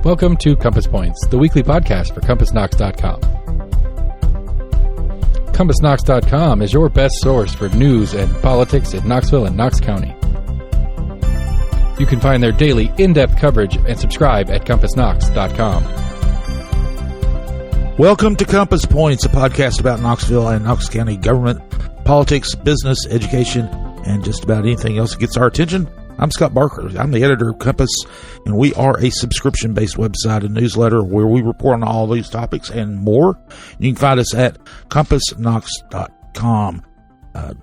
Welcome to Compass Points, the weekly podcast for CompassKnox.com. CompassKnox.com is your best source for news and politics in Knoxville and Knox County. You can find their daily in-depth coverage and subscribe at CompassKnox.com. Welcome to Compass Points, a podcast about Knoxville and Knox County government, politics, business, education, and just about anything else that gets our attention. I'm Scott Barker. I'm the editor of Compass, and we are a subscription-based website and newsletter where we report on all these topics and more. You can find us at CompassKnox.com.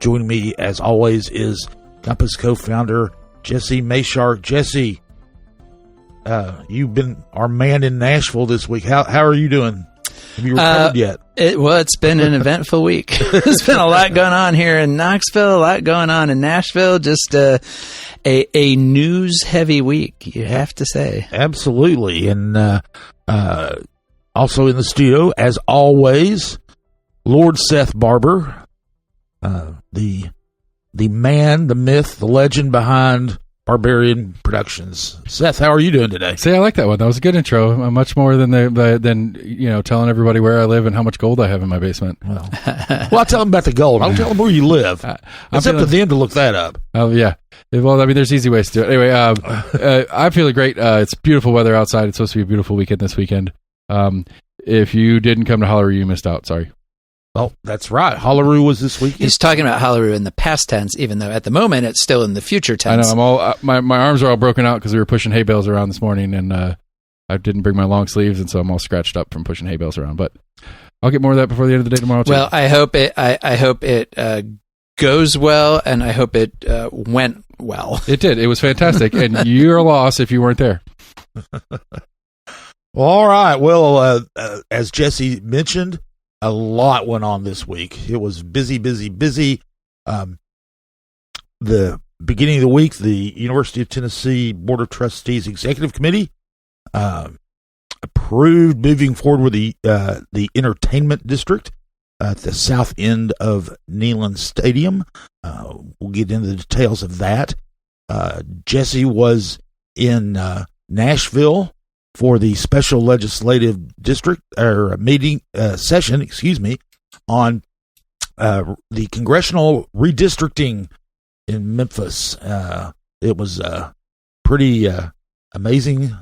Joining me, as always, is Compass co-founder Jesse Mayshark. Jesse, you've been our man in Nashville this week. How are you doing? Have you recovered yet? It's been an eventful week. There's been a lot going on here in Knoxville, a lot going on in Nashville. Just a news-heavy week, you have to say. Absolutely. And also in the studio, as always, Lord Seth Barber, the man, the myth, the legend behind Barbarian Productions. Seth, how are you doing today? See, I like that one. That was a good intro. Much more than telling everybody where I live and how much gold I have in my basement. Well, I'll tell them about the gold. I'll tell them where you live. It's up to them to look that up. Oh, yeah. Well, I mean, there's easy ways to do it. Anyway, I'm feeling great. It's beautiful weather outside. It's supposed to be a beautiful weekend this weekend. If you didn't come to Holleroo, you missed out. Sorry. Oh, that's right. Holleroo was this weekend. He's talking about Holleroo in the past tense, even though at the moment it's still in the future tense. I know. My arms are all broken out because we were pushing hay bales around this morning, and I didn't bring my long sleeves, and so I'm all scratched up from pushing hay bales around. But I'll get more of that before the end of the day tomorrow, too. Well, I hope it goes well, and I hope it went well. It did. It was fantastic, and you're a loss if you weren't there. Well, all right. Well, as Jesse mentioned, a lot went on this week. It was busy. The beginning of the week, the University of Tennessee Board of Trustees Executive Committee approved moving forward with the entertainment district at the south end of Neyland Stadium. We'll get into the details of that. Jesse was in Nashville for the special legislative district session on the congressional redistricting in Memphis. It was a pretty amazing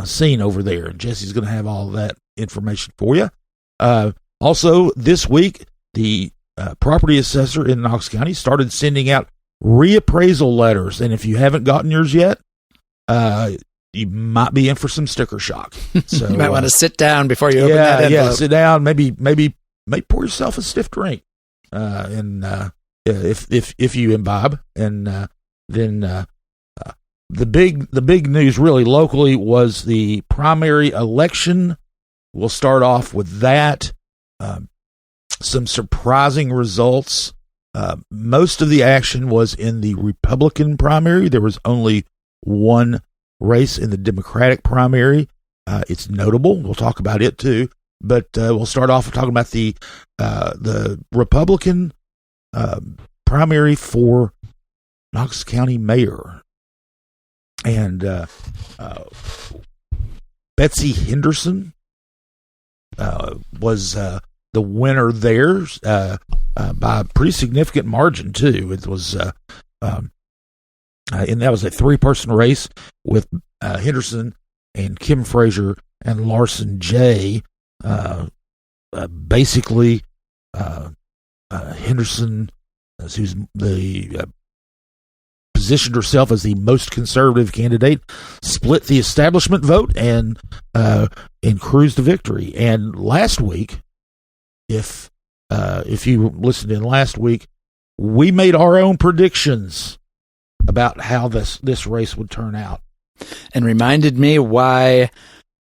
scene over there, and Jesse's going to have all of that information for you. Also, this week, the property assessor in Knox County started sending out reappraisal letters, and if you haven't gotten yours yet, you might be in for some sticker shock. So you might want to sit down before you open that envelope. Yeah, sit down. Maybe pour yourself a stiff drink, if you imbibe. And then the big news, really locally, was the primary election. We'll start off with that. Some surprising results. Most of the action was in the Republican primary. There was only one race in the Democratic primary. It's notable. We'll talk about it too, but we'll start off talking about the Republican primary for Knox County mayor, and Betsy Henderson was the winner there by a pretty significant margin too. It was and that was a three-person race with Henderson and Kim Frazier and Larson J. Basically, Henderson, who's positioned herself as the most conservative candidate, split the establishment vote and cruised to victory. And last week, if you listened in last week, we made our own predictions about how this race would turn out, and reminded me why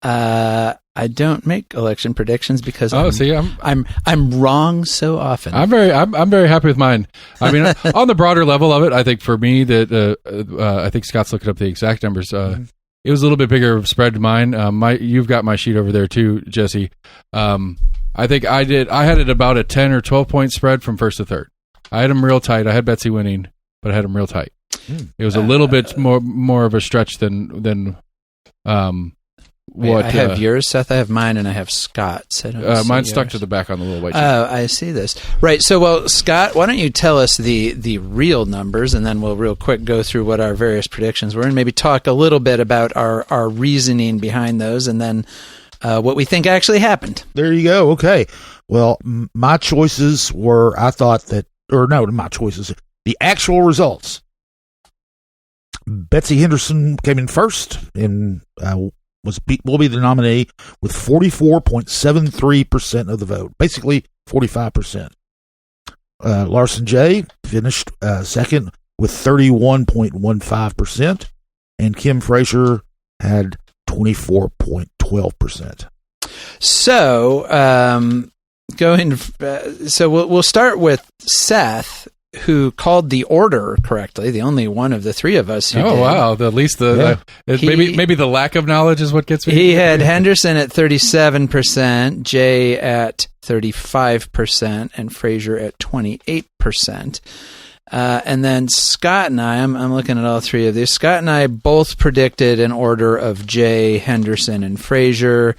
I don't make election predictions because I'm wrong so often. I'm very happy with mine. I mean, on the broader level of it, I think for me that I think Scott's looking up the exact numbers. It was a little bit bigger of a spread to mine. You've got my sheet over there too, Jesse. I think I had it about a 10 or 12 point spread from first to third. I had them real tight. I had Betsy winning, but I had them real tight. It was a little bit more of a stretch than I have yours, Seth. I have mine, and I have Scott's. Mine's stuck to the back on the little white sheet. Oh, I see this. Right. So, well, Scott, why don't you tell us the real numbers, and then we'll real quick go through what our various predictions were, and maybe talk a little bit about our reasoning behind those, and then what we think actually happened. There you go. Okay. Well, my choices were, the actual results. Betsy Henderson came in first and will be the nominee with 44.73% of the vote, basically 45%. Larson J. finished second with 31.15%, and Kim Frazier had 24.12%. So, we'll start with Seth, who called the order correctly, the only one of the three of us who did. Wow, maybe the lack of knowledge is what gets me. He had Henderson at 37%, Jay at 35%, and Frazier at 28%. And then Scott and I'm looking at all three of these. Scott and I both predicted an order of Jay, Henderson, and Frazier.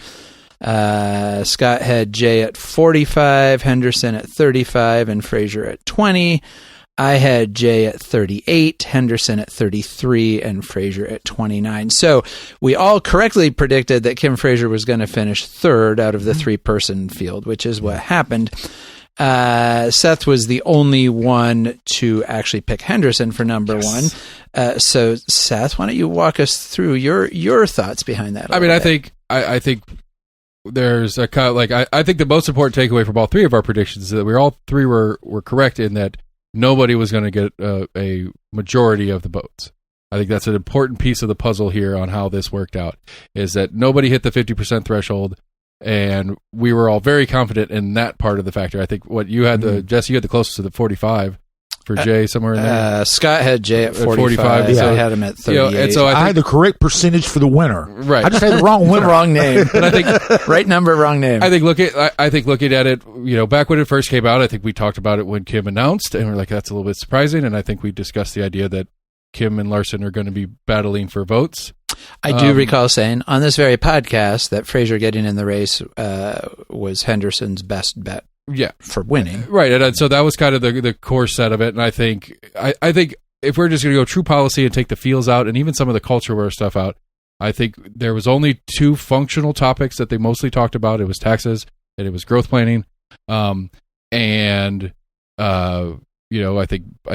Scott had Jay at 45, Henderson at 35, and Frazier at 20. I had Jay at 38, Henderson at 33, and Frazier at 29. So we all correctly predicted that Kim Frazier was going to finish third out of the three-person field, which is what happened. Seth was the only one to actually pick Henderson for number one. So Seth, why don't you walk us through your thoughts behind that? I think there's I think the most important takeaway from all three of our predictions is that we all three were correct in that nobody was going to get a majority of the votes. I think that's an important piece of the puzzle here on how this worked out, is that nobody hit the 50% threshold, and we were all very confident in that part of the factor. I think what you had, Jesse, you had the closest to the 45 for Jay, somewhere in there. Scott had Jay at 45. Yeah. I had him at 38. And so I had the correct percentage for the winner. Right. I just had the wrong winner. Wrong name. And I think right number, wrong name. I think looking at it, back when it first came out, I think we talked about it when Kim announced, and we're like, that's a little bit surprising. And I think we discussed the idea that Kim and Larson are going to be battling for votes. I do recall saying on this very podcast that Frazier getting in the race was Henderson's best bet. Yeah, for winning, right, and so that was kind of the core set of it. And I think if we're just going to go true policy and take the feels out, and even some of the culture war stuff out, I think there was only two functional topics that they mostly talked about. It was taxes and it was growth planning, I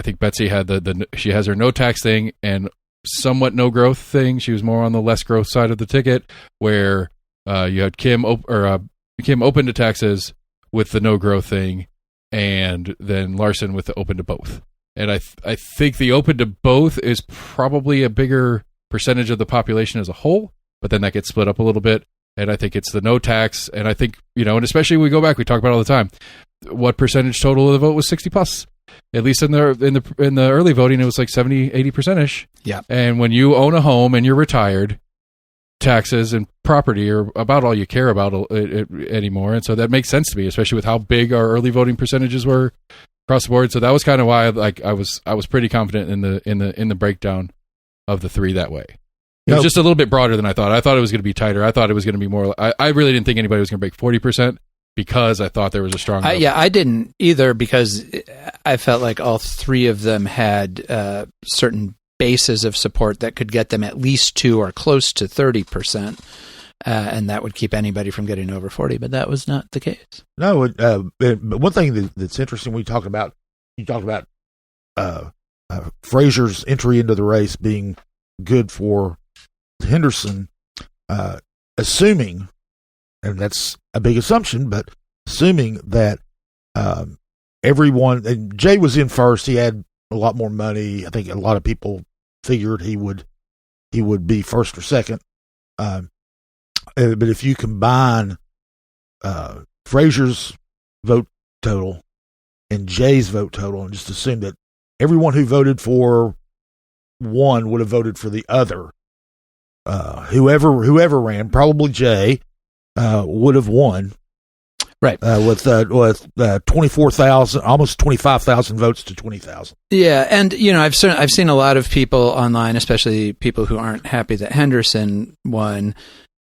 think Betsy had she has her no tax thing and somewhat no growth thing. She was more on the less growth side of the ticket, where you had Kim open to taxes with the no growth thing, and then Larson with the open to both. And I think the open to both is probably a bigger percentage of the population as a whole, but then that gets split up a little bit. And I think it's the no tax. And I think, and especially when we go back, we talk about it all the time, what percentage total of the vote was 60 plus? At least in the early voting, it was like 70, 80%ish. Yeah. And when you own a home and you're retired, taxes and property are about all you care about anymore, and so that makes sense to me, especially with how big our early voting percentages were across the board. So that was kind of why I was pretty confident in the breakdown of the three that way. It was just a little bit broader than I thought. I thought it was going to be tighter. I thought it was going to be more. I really didn't think anybody was going to break 40% because I thought there was a strong. I didn't either, because I felt like all three of them had certain bases of support that could get them at least to or close to 30%, and that would keep anybody from getting over 40, but that was not the case. No, but one thing that's interesting, you talked about Frazier's entry into the race being good for Henderson, assuming, and that's a big assumption, but assuming that everyone, and Jay was in first, he had a lot more money. I think a lot of people figured he would be first or second. But if you combine Frazier's vote total and Jay's vote total, and just assume that everyone who voted for one would have voted for the other, whoever ran, probably Jay, would have won. Right. With 24,000, almost 25,000 votes to 20,000. Yeah. And, I've seen a lot of people online, especially people who aren't happy that Henderson won,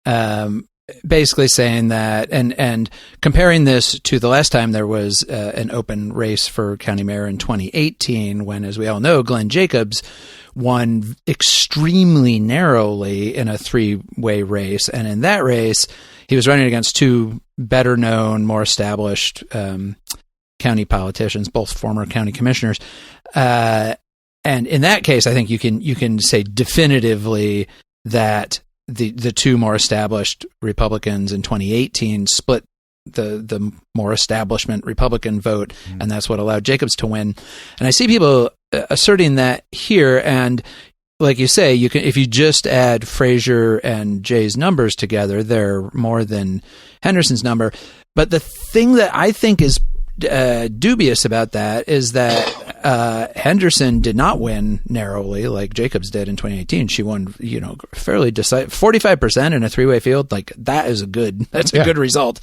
basically saying that, and comparing this to the last time there was an open race for county mayor in 2018, when, as we all know, Glenn Jacobs won extremely narrowly in a 3-way race. And in that race, he was running against 2 better known, more established county politicians, both former county commissioners. And in that case, I think you can say definitively that the 2 more established Republicans in 2018 split the more establishment Republican vote, and that's what allowed Jacobs to win. And I see people asserting that here, and like you say, you can, if you just add Fraser and Jay's numbers together, they're more than Henderson's number. But the thing that I think is dubious about that is that Henderson did not win narrowly like Jacobs did in 2018. She won, fairly decisive, 45% in a 3-way field. Like, that's a good result.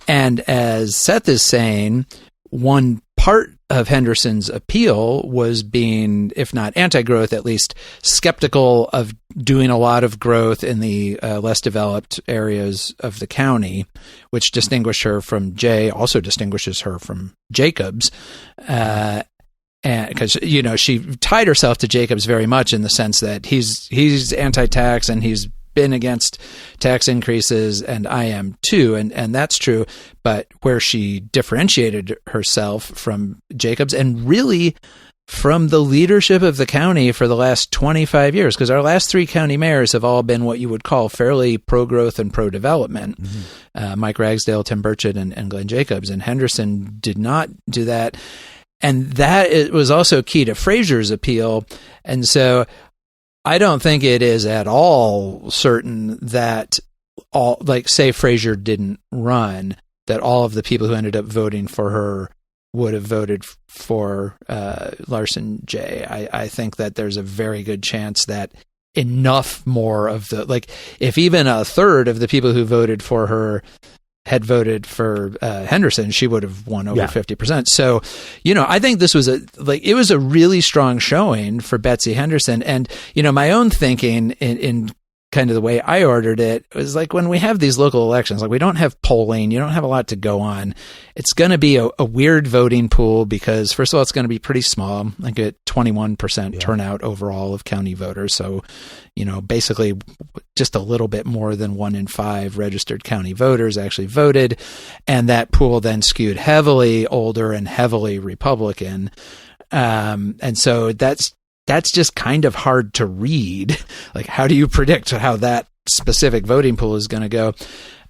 And as Seth is saying, one part of Henderson's appeal was being, if not anti-growth, at least skeptical of doing a lot of growth in the less developed areas of the county, which distinguished her from Jay, also distinguishes her from Jacobs. And because, she tied herself to Jacobs very much in the sense that he's anti-tax and he's been against tax increases, and I am too, and that's true. But where she differentiated herself from Jacobs, and really from the leadership of the county for the last 25 years, because our last 3 county mayors have all been what you would call fairly pro-growth and pro-development. Mike Ragsdale, Tim Burchett, and Glenn Jacobs, and Henderson did not do that. And that it was also key to Fraser's appeal. And so I don't think it is at all certain that all, like, say Fraser didn't run, that all of the people who ended up voting for her would have voted for Larson Jay. I think that there's a very good chance that enough more of the, like, if even a third of the people who voted for her had voted for Henderson, she would have won over 50%. So, I think this was it was a really strong showing for Betsy Henderson. And, my own thinking in kind of the way I ordered it was like, when we have these local elections, like, we don't have polling, you don't have a lot to go on. It's going to be a weird voting pool because, first of all, it's going to be pretty small, like at 21% turnout overall of county voters. So, basically just a little bit more than 1 in 5 registered county voters actually voted. And that pool then skewed heavily older and heavily Republican. And so that's just kind of hard to read. Like, how do you predict how that specific voting pool is going to go?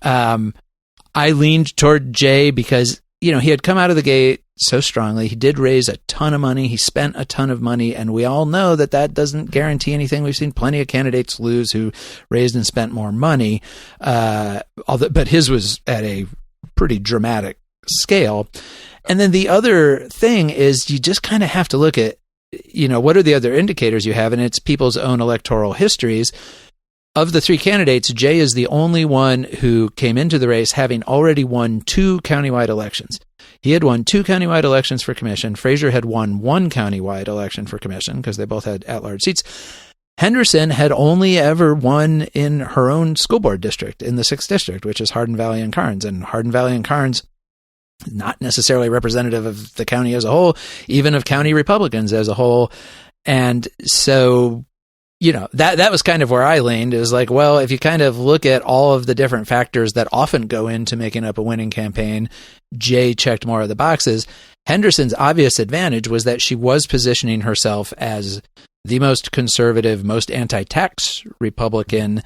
I leaned toward Jay because, he had come out of the gate so strongly. He did raise a ton of money. He spent a ton of money, and we all know that doesn't guarantee anything. We've seen plenty of candidates lose who raised and spent more money. But his was at a pretty dramatic scale. And then the other thing is, you just kind of have to look at, what are the other indicators you have? And it's people's own electoral histories. Of the 3 candidates, Jay is the only one who came into the race having already won 2 countywide elections. He had won 2 countywide elections for commission. Fraser had won 1 countywide election for commission because they both had at-large seats. Henderson had only ever won in her own school board district, in the 6th district, which is Hardin Valley and Karnes. And Hardin Valley and Karnes, not necessarily representative of the county as a whole, even of county Republicans as a whole. And so, that was kind of where I leaned, is like, well, if you kind of look at all of the different factors that often go into making up a winning campaign, Jay checked more of the boxes. Henderson's obvious advantage was that she was positioning herself as the most conservative, most anti-tax Republican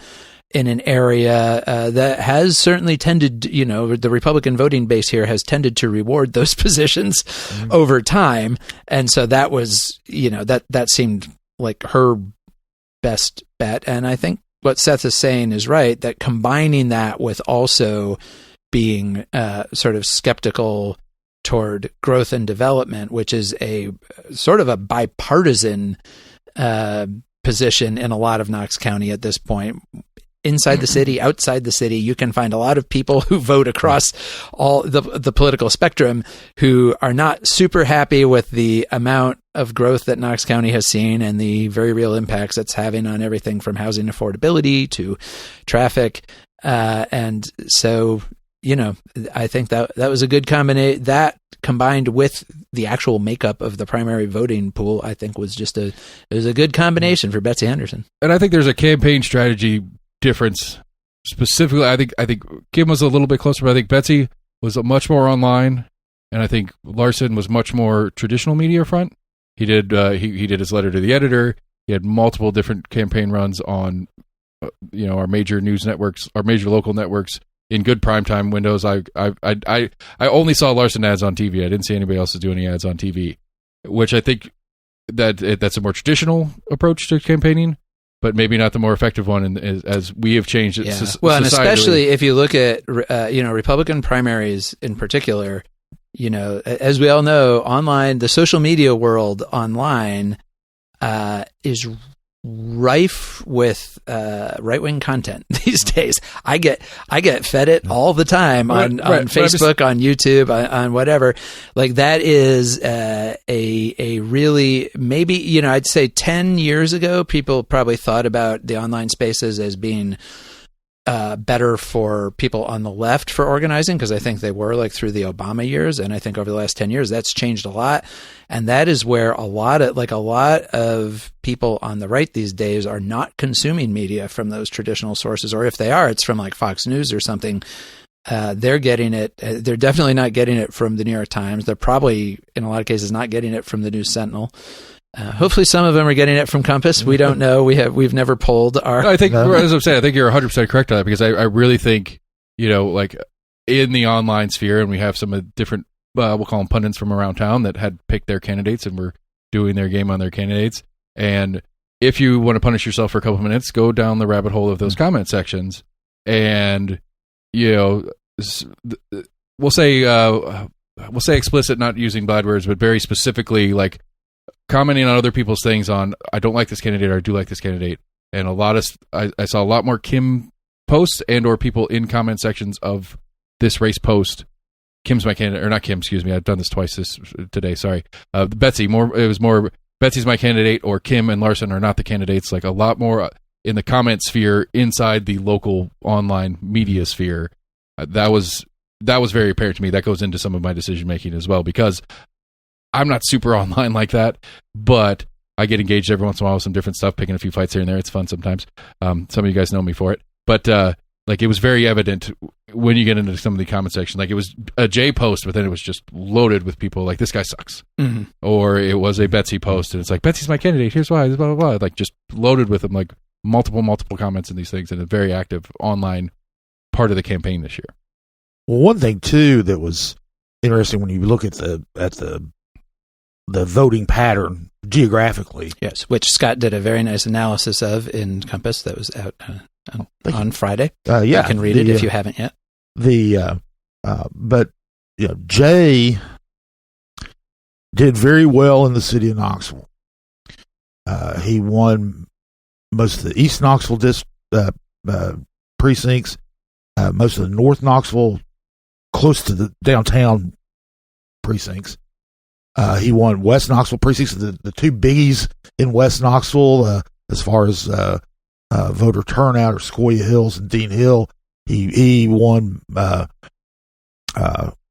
in an area that has certainly tended, the Republican voting base here has tended to reward those positions over time. And so that was, that seemed like her best bet. And I think what Seth is saying is right, that combining that with also being sort of skeptical toward growth and development, which is a sort of a bipartisan position in a lot of Knox County at this point. Inside the city, outside the city, you can find a lot of people who vote across all the political spectrum who are not super happy with the amount of growth that Knox County has seen and the very real impacts it's having on everything from housing affordability to traffic. And so, I think that was a good combination. That combined with the actual makeup of the primary voting pool, I think was it was a good combination for Betsy Henderson. And I think there's a campaign strategy difference. Specifically, I think Kim was a little bit closer, but I think Betsy was much more online, and I think Larson was much more traditional media front. He did he did his letter to the editor. He had multiple different campaign runs on our major news networks, our major local networks in good primetime windows. I only saw Larson ads on TV. I didn't see anybody else do any ads on TV, which I think that's a more traditional approach to campaigning, but maybe not the more effective one as we have changed it. Yeah. Well, and especially if you look at Republican primaries in particular, as we all know, online, the social media world online is rife with right-wing content these days. I get fed it all the time on Facebook, on YouTube, on whatever. Like that is a really, maybe, I'd say 10 years ago, people probably thought about the online spaces as being better for people on the left for organizing, because I think they were like through the Obama years, and I think over the last 10 years that's changed a lot, and that is where a lot of people on the right these days are not consuming media from those traditional sources, or if they are, it's from like Fox News or something. They're getting it. They're definitely not getting it from the New York Times. They're probably in a lot of cases not getting it from the News Sentinel. Hopefully some of them are getting it from Compass. We don't know. We've never polled our... I think, as I'm saying, I think you're 100% correct on that, because I really think, like in the online sphere, and we have some different, we'll call them pundits from around town that had picked their candidates and were doing their game on their candidates. And if you want to punish yourself for a couple of minutes, go down the rabbit hole of those comment sections. And, we'll say explicit, not using bad words, but very specifically like commenting on other people's things on, I don't like this candidate or I do like this candidate. And I saw a lot more Kim posts and or people in comment sections of this race post. Kim's my candidate, or not Kim, excuse me. I've done this twice today. Sorry. Betsy, it was more Betsy's my candidate or Kim and Larson are not the candidates. Like a lot more in the comment sphere inside the local online media sphere. That was very apparent to me. That goes into some of my decision making as well, because I'm not super online like that, but I get engaged every once in a while with some different stuff, picking a few fights here and there. It's fun sometimes. Some of you guys know me for it, but like it was very evident when you get into some of the comment section. Like it was a Jay post, but then it was just loaded with people like, this guy sucks. Mm-hmm. Or it was a Betsy post, and it's like, Betsy's my candidate. Here's why. Blah, blah, blah. Like just loaded with them, like multiple comments in these things, and a very active online part of the campaign this year. Well, one thing too that was interesting when you look at the voting pattern geographically. Yes, which Scott did a very nice analysis of in Compass that was out on Friday. Yeah, you can read it if you haven't yet. But Jay did very well in the city of Knoxville. He won most of the East Knoxville precincts, most of the North Knoxville, close to the downtown precincts. He won West Knoxville precincts, the two biggies in West Knoxville, as far as voter turnout, or Sequoia Hills and Dean Hill. He won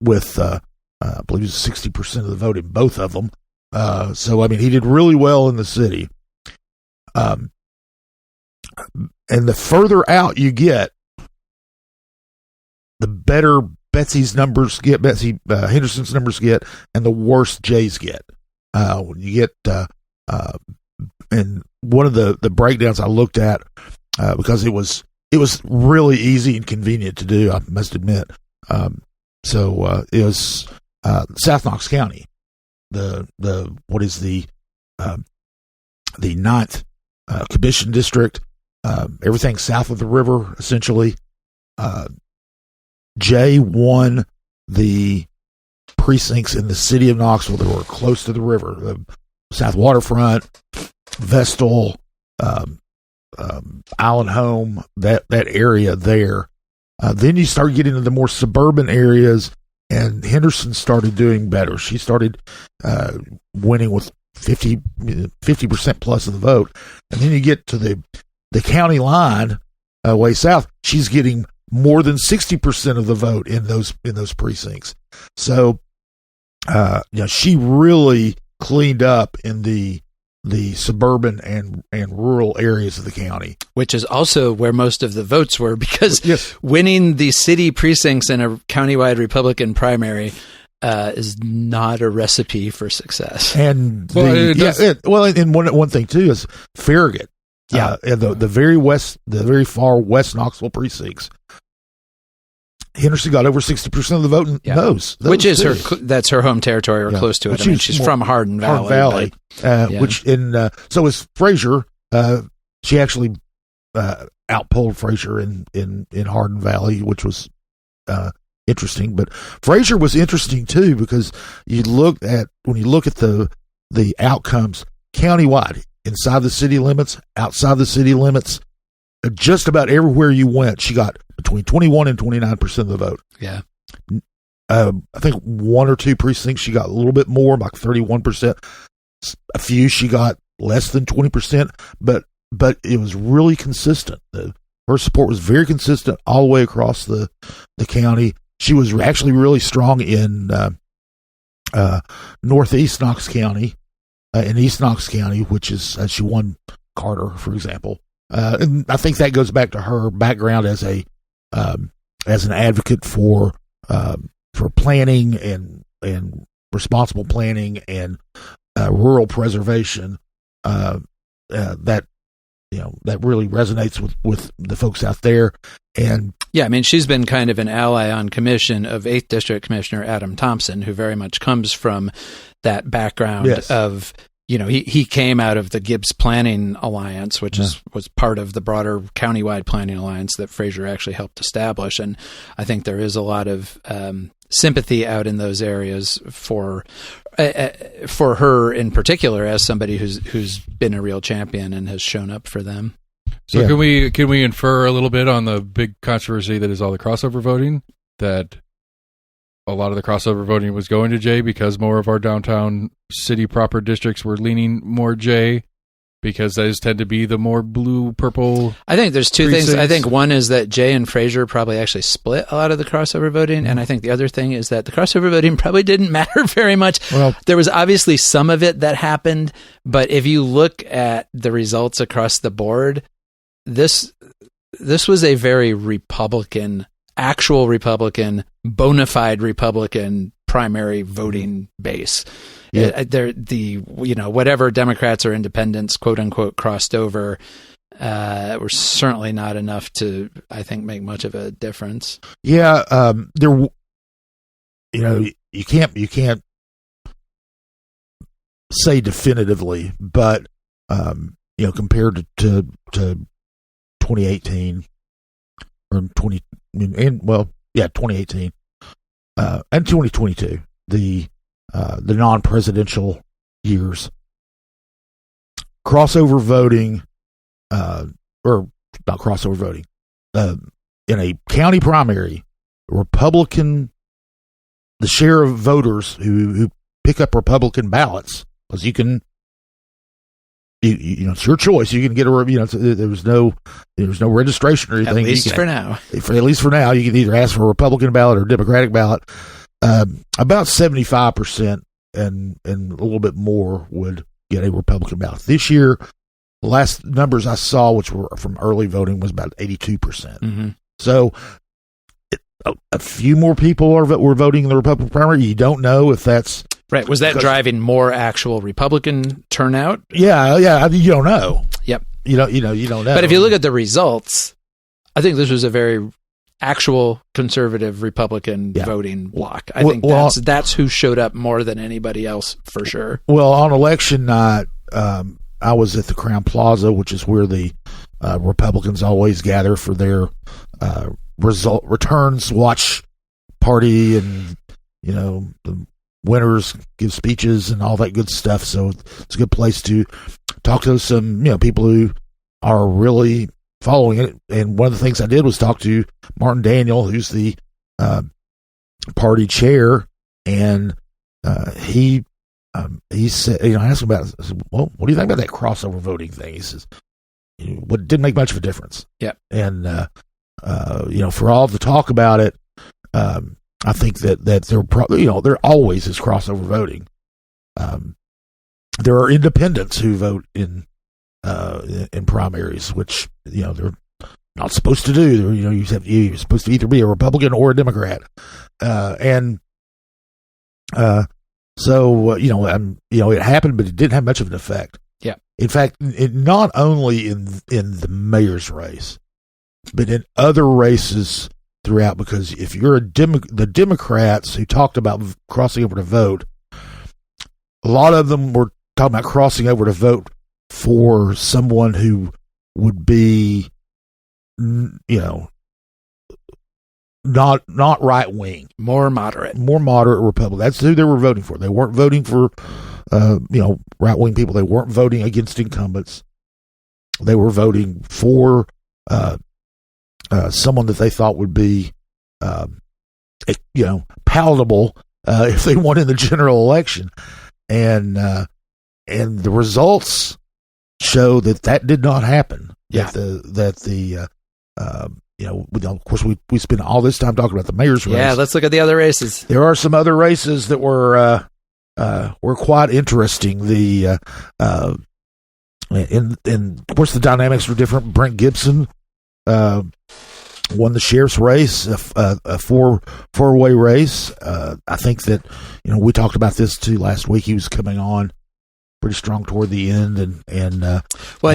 with I believe it was 60% of the vote in both of them. So I mean, he did really well in the city. And the further out you get, the better Betsy Henderson's numbers get, and the worse Jay's get. When you get, and one of the breakdowns I looked at, because it was really easy and convenient to do, I must admit. So it was South Knox County, the 9th Commission District, everything south of the river, essentially. Jay won the precincts in the city of Knoxville that were close to the river, the South Waterfront, Vestal, Island Home, that area there. Then you start getting into the more suburban areas, and Henderson started doing better. She started winning with 50% plus of the vote. And then you get to the county line way south. She's getting more than 60% of the vote in those precincts. So, she really cleaned up in the suburban and rural areas of the county, which is also where most of the votes were, because yes. winning the city precincts in a countywide Republican primary is not a recipe for success. And Well, one thing too is Farragut. And the very far west Knoxville precincts, Henderson got over 60% of the vote in those, which is cities. that's her home territory or close to it. I mean, she's from Hardin Valley. So is Fraser. She actually outpolled Fraser in Hardin Valley, which was interesting. But Fraser was interesting too, because when you look at the outcomes countywide, inside the city limits, outside the city limits, just about everywhere you went, she got between 21 and 29% of the vote. Yeah. I think one or two precincts she got a little bit more, like 31%. A few she got less than 20%, but it was really consistent. Her support was very consistent all the way across the county. She was actually really strong in northeast Knox County, in East Knox County, which is she won Carter, for example. And I think that goes back to her background as an advocate for planning and responsible planning and rural preservation. That really resonates with the folks out there. And yeah, I mean, she's been kind of an ally on commission of 8th District Commissioner Adam Thompson, who very much comes from that background of, he came out of the Gibbs Planning Alliance, which was part of the broader countywide planning alliance that Fraser actually helped establish. And I think there is a lot of sympathy out in those areas for her in particular, as somebody who's been a real champion and has shown up for them. So can we infer a little bit on the big controversy that is all the crossover voting, that a lot of the crossover voting was going to Jay because more of our downtown city proper districts were leaning more Jay, because those tend to be the more blue purple? I think there's two things. I think one is that Jay and Fraser probably actually split a lot of the crossover voting, and I think the other thing is that the crossover voting probably didn't matter very much. Well, there was obviously some of it that happened, but if you look at the results across the board, this was a very actual Republican, bona fide Republican primary voting base. Yeah. Whatever Democrats or independents, quote unquote, crossed over, were certainly not enough to, I think, make much of a difference. Yeah. You can't say definitively, but, compared to 2018 or 2018 and 2022, the non-presidential years, crossover voting, or not crossover voting, in a county primary, Republican, the share of voters who pick up Republican ballots, because it's your choice. You can get there was no registration or anything. At least for now, you can either ask for a Republican ballot or a Democratic ballot. About 75% and a little bit more would get a Republican ballot. This year, the last numbers I saw, which were from early voting, was about 82%. Mm-hmm. So a few more people were voting in the Republican primary. You don't know if that's right. Was that driving more actual Republican turnout? Yeah. You don't know. Yep. You don't know. But if you look at the results, I think this was a very actual conservative Republican voting bloc. I think that's who showed up more than anybody else, for sure. Well, on election night, I was at the Crown Plaza, which is where the Republicans always gather for their returns watch party, and the winners give speeches and all that good stuff. So it's a good place to talk to some people who are really following it. And one of the things I did was talk to Martin Daniel, who's the party chair, and he said, I asked him about it. I said, well, what do you think about that crossover voting thing? He says, didn't make much of a difference. Yeah. And For all the talk about it, I think that there probably, there always is crossover voting. There are independents who vote in primaries, which they're not supposed to do. You're supposed to either be a Republican or a Democrat, so it happened, but it didn't have much of an effect. Yeah. In fact, not only in the mayor's race, but in other races throughout. Because if you're the Democrats who talked about crossing over to vote, a lot of them were talking about crossing over to vote for someone who would be, not right wing, more moderate Republican. That's who they were voting for. They weren't voting for, right wing people. They weren't voting against incumbents. They were voting for someone that they thought would be, palatable if they won in the general election, and the results show that did not happen. Yeah. Of course, we spent all this time talking about the mayor's race. Yeah, let's look at the other races. There are some other races that were quite interesting. And of course, the dynamics were different. Brent Gibson won the sheriff's race, a four-way race. I think that we talked about this too last week. He was coming on pretty strong toward the end, and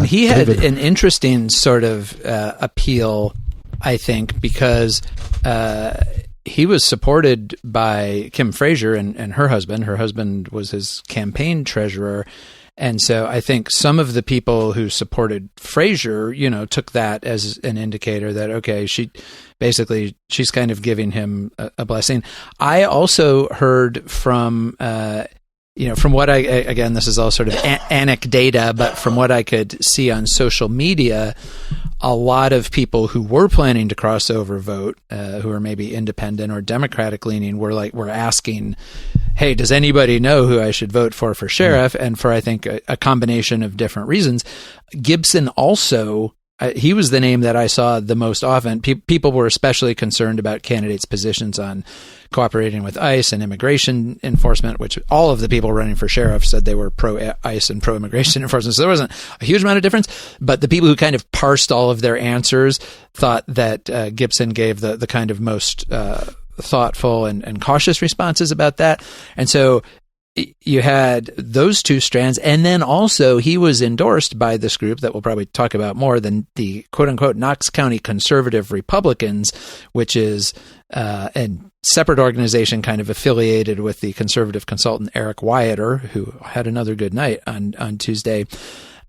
he had an interesting sort of appeal, I think, because he was supported by Kim Frazier and her husband. Her husband was his campaign treasurer. And so I think some of the people who supported Frazier, took that as an indicator that, okay, she's kind of giving him a blessing. I also heard from what again, this is all sort of anecdata, but from what I could see on social media, a lot of people who were planning to cross over vote, who are maybe independent or Democratic leaning, were asking, hey, does anybody know who I should vote for sheriff? And for, I think, a combination of different reasons. Gibson also, he was the name that I saw the most often. People were especially concerned about candidates' positions on cooperating with ICE and immigration enforcement, which all of the people running for sheriff said they were pro-ICE and pro-immigration enforcement. So there wasn't a huge amount of difference. But the people who kind of parsed all of their answers thought that Gibson gave the kind of most thoughtful and cautious responses about that. And so you had those two strands, and then also he was endorsed by this group that we'll probably talk about more than the quote-unquote Knox County Conservative Republicans, which is a separate organization kind of affiliated with the conservative consultant Eric Wyatter, who had another good night on Tuesday.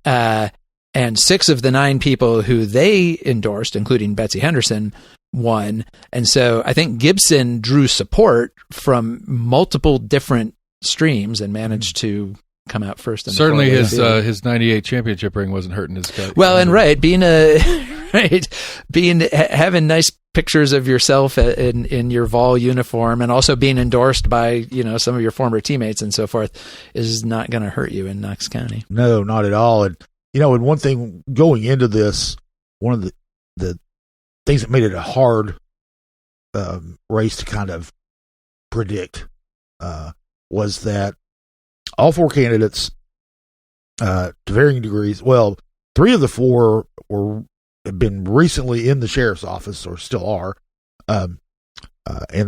And 6 of the 9 people who they endorsed, including Betsy Henderson, won. And so I think Gibson drew support from multiple different streams and managed to come out first. Certainly his 98 championship ring wasn't hurting his gut. Well, and having nice pictures of yourself in your Vol uniform, and also being endorsed by some of your former teammates and so forth, is not going to hurt you in Knox County. No, not at all. And and one thing going into this, one of the things that made it a hard race to kind of predict was that all 4 candidates, to varying degrees, well, 3 of the 4 have been recently in the sheriff's office, or still are, and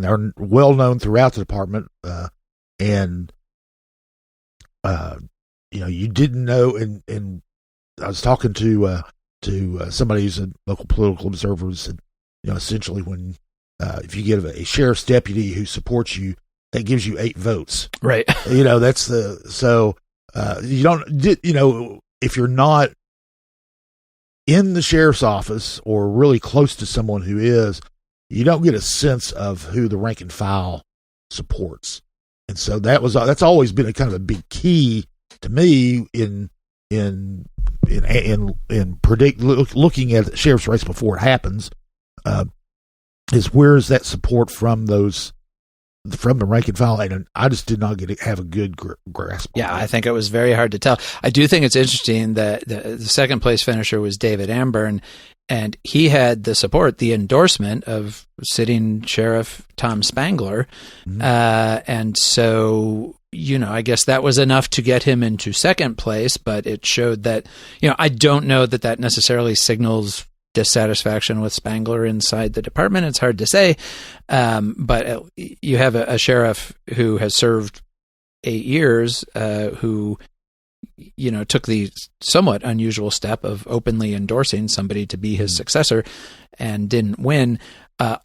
are well known throughout the department. You didn't know, and I was talking to somebody who's a local political observer who said, essentially when if you get a sheriff's deputy who supports you, that gives you 8 votes. Right. That's you don't, if you're not in the sheriff's office or really close to someone who is, you don't get a sense of who the rank and file supports. And so that's always been a kind of a big key to me in looking at the sheriff's race before it happens, is where is that support from the rank and file, and I just did not have a good grasp. Yeah, I think it was very hard to tell. I do think it's interesting that the second place finisher was David Amburn, And he had the support, the endorsement of sitting Sheriff Tom Spangler. And so, I guess that was enough to get him into second place, but it showed that, I don't know that necessarily signals dissatisfaction with Spangler inside the department. It's hard to say. But you have a sheriff who has served 8 years, who took the somewhat unusual step of openly endorsing somebody to be his successor and didn't win.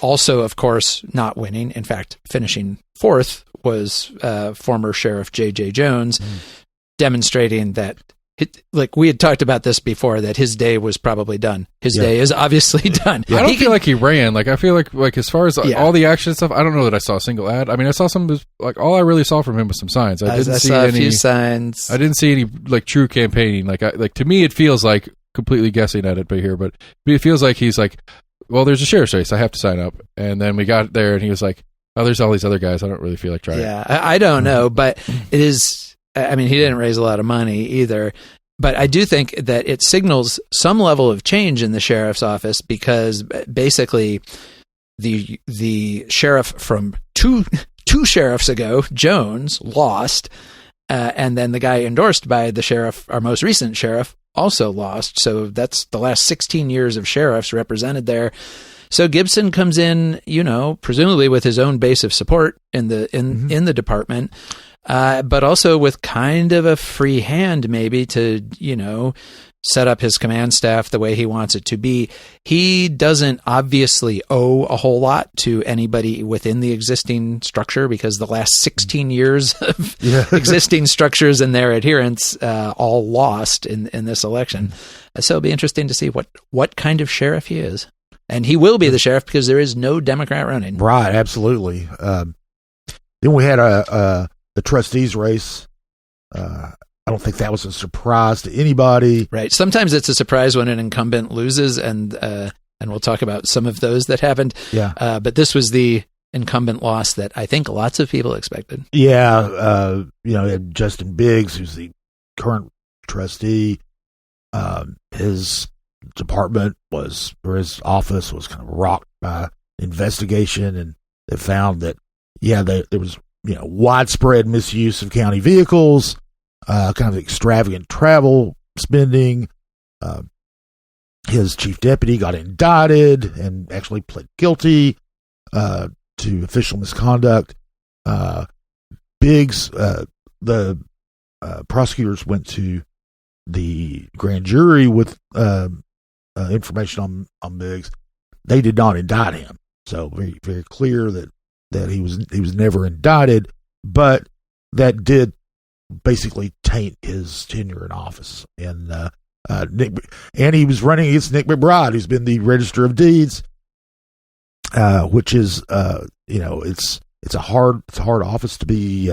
Also, of course, not winning, in fact, finishing fourth, was former Sheriff J.J. Jones, demonstrating that, like we had talked about this before, that his day was probably done. His day is obviously done. I don't feel like he ran. Like, I feel like as far as all the action stuff, I don't know that I saw a single ad. I mean, I saw some, like, all I really saw from him was some signs. I saw a few signs. I didn't see any, like, true campaigning. Like, to me, it feels like, completely guessing at it here, but it feels like he's like, well, there's a sheriff's race, I have to sign up. And then we got there and he was like, oh, there's all these other guys, I don't really feel like trying. Yeah, I don't know, but it is, I mean, he didn't raise a lot of money either. But I do think that it signals some level of change in the sheriff's office, because basically the sheriff from two sheriffs ago, Jones, lost, and then the guy endorsed by the sheriff, our most recent sheriff, also lost. So that's the last 16 years of sheriffs represented there. So Gibson comes in, presumably with his own base of support in the department. But also with kind of a free hand, maybe, to, set up his command staff the way he wants it to be. He doesn't obviously owe a whole lot to anybody within the existing structure, because the last 16 years of existing structures and their adherents all lost in this election. So it'll be interesting to see what kind of sheriff he is. And he will be the sheriff because there is no Democrat running. Right, absolutely. Then we had the trustees race. I don't think that was a surprise to anybody. Right. Sometimes it's a surprise when an incumbent loses, and we'll talk about some of those that happened. Yeah. But this was the incumbent loss that I think lots of people expected. Yeah. You had Justin Biggs, who's the current trustee. His department his office was kind of rocked by investigation, and they found that, there was, widespread misuse of county vehicles, kind of extravagant travel spending. His chief deputy got indicted and actually pled guilty to official misconduct. Biggs, the prosecutors went to the grand jury with information on Biggs. They did not indict him, so very, very clear that he was never indicted, but that did basically taint his tenure in office. And he was running against Nick McBride, who's been the Register of Deeds, which is it's a hard office to be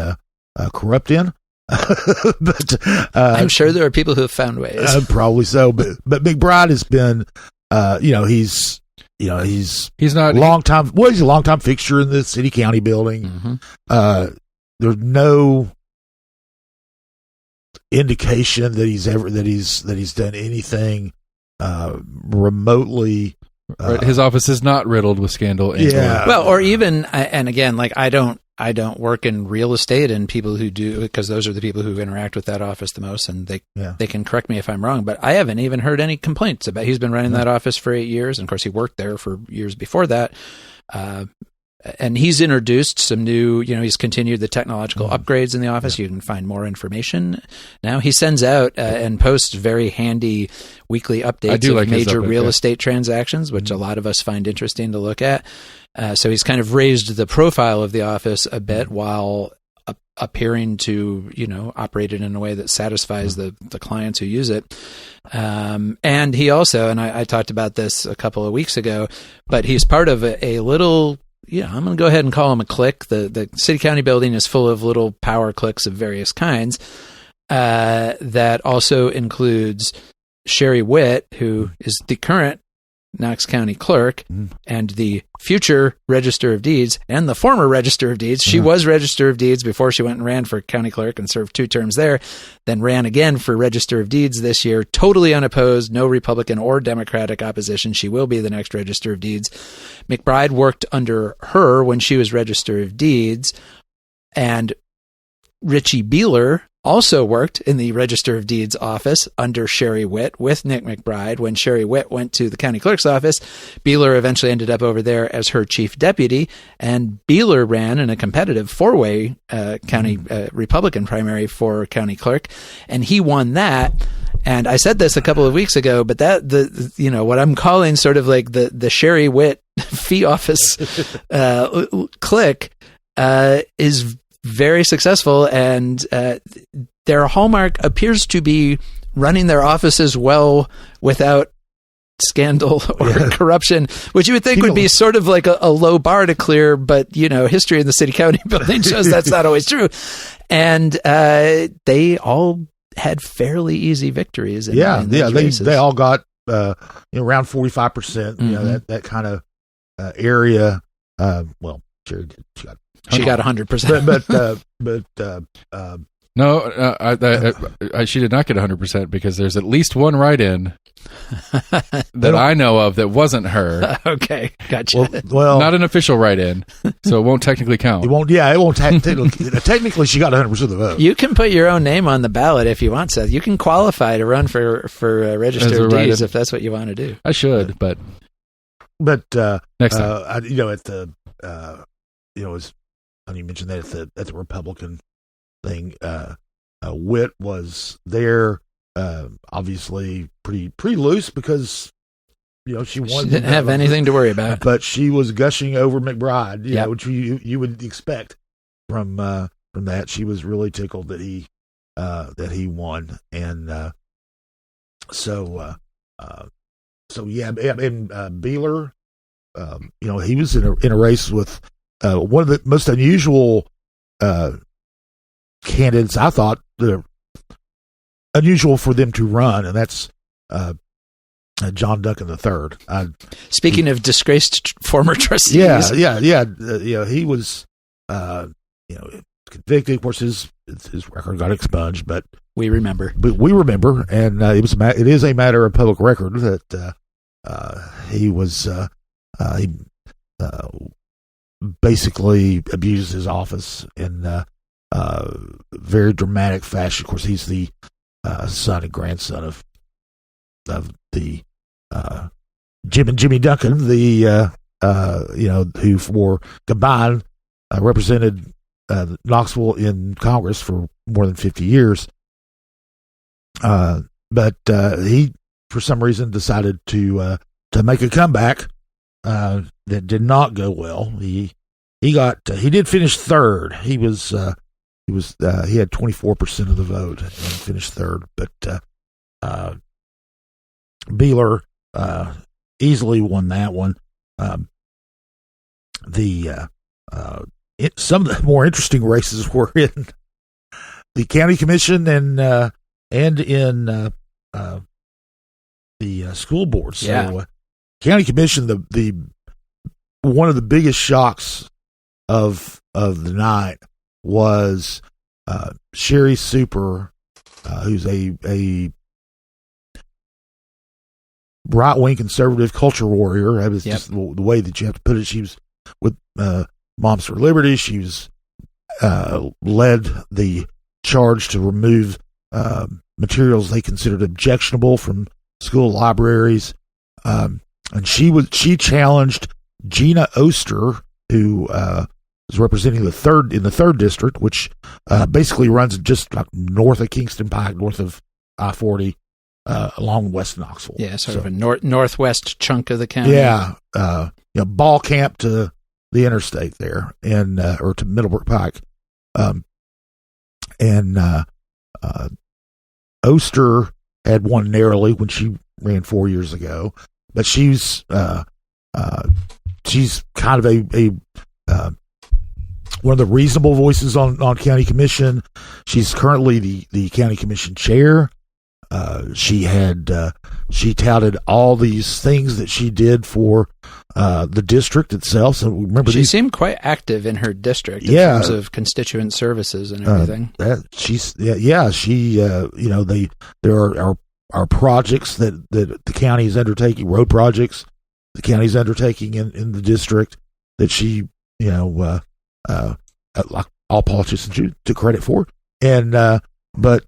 corrupt in. But I'm sure there are people who have found ways. Probably so, but McBride has been he's not he's a long time fixture in the city county building. There's no indication that he's done anything remotely. Right. His office is not riddled with scandal. Well, or even, and again, like I don't work in real estate, and people who do, because those are the people who interact with that office the most, and they can correct me if I'm wrong, but I haven't even heard any complaints about. He's been running that office for 8 years, and of course he worked there for years before that. And he's introduced some new, he's continued the technological upgrades in the office. You can find more information now. He sends out and posts very handy weekly updates of major real estate transactions, which a lot of us find interesting to look at. So he's kind of raised the profile of the office a bit while appearing to, operate it in a way that satisfies the clients who use it. And he also, and I talked about this a couple of weeks ago, but he's part of a little, I'm going to go ahead and call him a clique. The city county building is full of little power cliques of various kinds. That also includes Sherry Witt, who is the current Knox County Clerk and the future Register of Deeds and the former Register of Deeds. She was Register of Deeds before she went and ran for County Clerk and served 2 terms there, then ran again for Register of Deeds this year, totally unopposed, no Republican or Democratic opposition. She will be the next Register of Deeds. McBride worked under her when she was Register of Deeds, and Richie Beeler also worked in the Register of Deeds office under Sherry Witt with Nick McBride. When Sherry Witt went to the county clerk's office, Beeler eventually ended up over there as her chief deputy, and Beeler ran in a competitive 4-way county Republican primary for county clerk, and he won that. And I said this a couple of weeks ago, but that what I'm calling sort of like the Sherry Witt fee office clique is very successful, and their hallmark appears to be running their offices well without scandal or corruption, which you would think would be sort of like a low bar to clear, but history in the city county building shows that's not always true. And they all had fairly easy victories. In they all got around 45%. That kind of area. Well, Jerry did. She got 100%. No, she did not get 100% because there's at least one write-in that I know of that wasn't her. Okay, gotcha. Well, not an official write-in, so it won't technically count. It won't. Yeah, it won't. Technically, she got 100% of the vote. You can put your own name on the ballot if you want, Seth. You can qualify to run for Register of Deeds if that's what you want to do. I should, but next time, as you mentioned that at the Republican thing, Witt was there, obviously pretty loose because she didn't have anything to worry about, but she was gushing over McBride, which you would expect from that. She was really tickled that he won, and Beeler, he was in a race with one of the most unusual candidates, I thought, that are unusual for them to run, and that's John Duncan III. Speaking of disgraced former trustees, he was convicted. Of course, his record got expunged, but we remember, and it is a matter of public record that he was he basically abused his office in very dramatic fashion. Of course, he's the son and grandson of the Jim and Jimmy Duncan, who for combined represented Knoxville in Congress for more than 50 years. But he, for some reason, decided to make a comeback that did not go well. He did finish third. He had 24% of the vote and finished third. But Beeler easily won that one. Some of the more interesting races were in the county commission and in the school board. So, county commission, the one of the biggest shocks of the night was Sherry Super, who's a right-wing conservative culture warrior. That was just the way that you have to put it. She was with Moms for Liberty. She was led the charge to remove materials they considered objectionable from school libraries, and she challenged Gina Oster, who is representing the third district, which basically runs just like north of Kingston Pike, north of I-40, along West Knoxville. Yeah, sort of a northwest chunk of the county. Yeah, ball camp to the interstate there, and or to Middlebrook Pike, and Oster had won narrowly when she ran 4 years ago, but she's kind of a one of the reasonable voices on county commission. She's currently the county commission chair. She had she touted all these things that she did for the district itself. So remember, she seemed quite active in her district in terms of constituent services and everything. There are projects that the county is undertaking, road projects the county is undertaking in the district that she, like all politicians took credit for. And but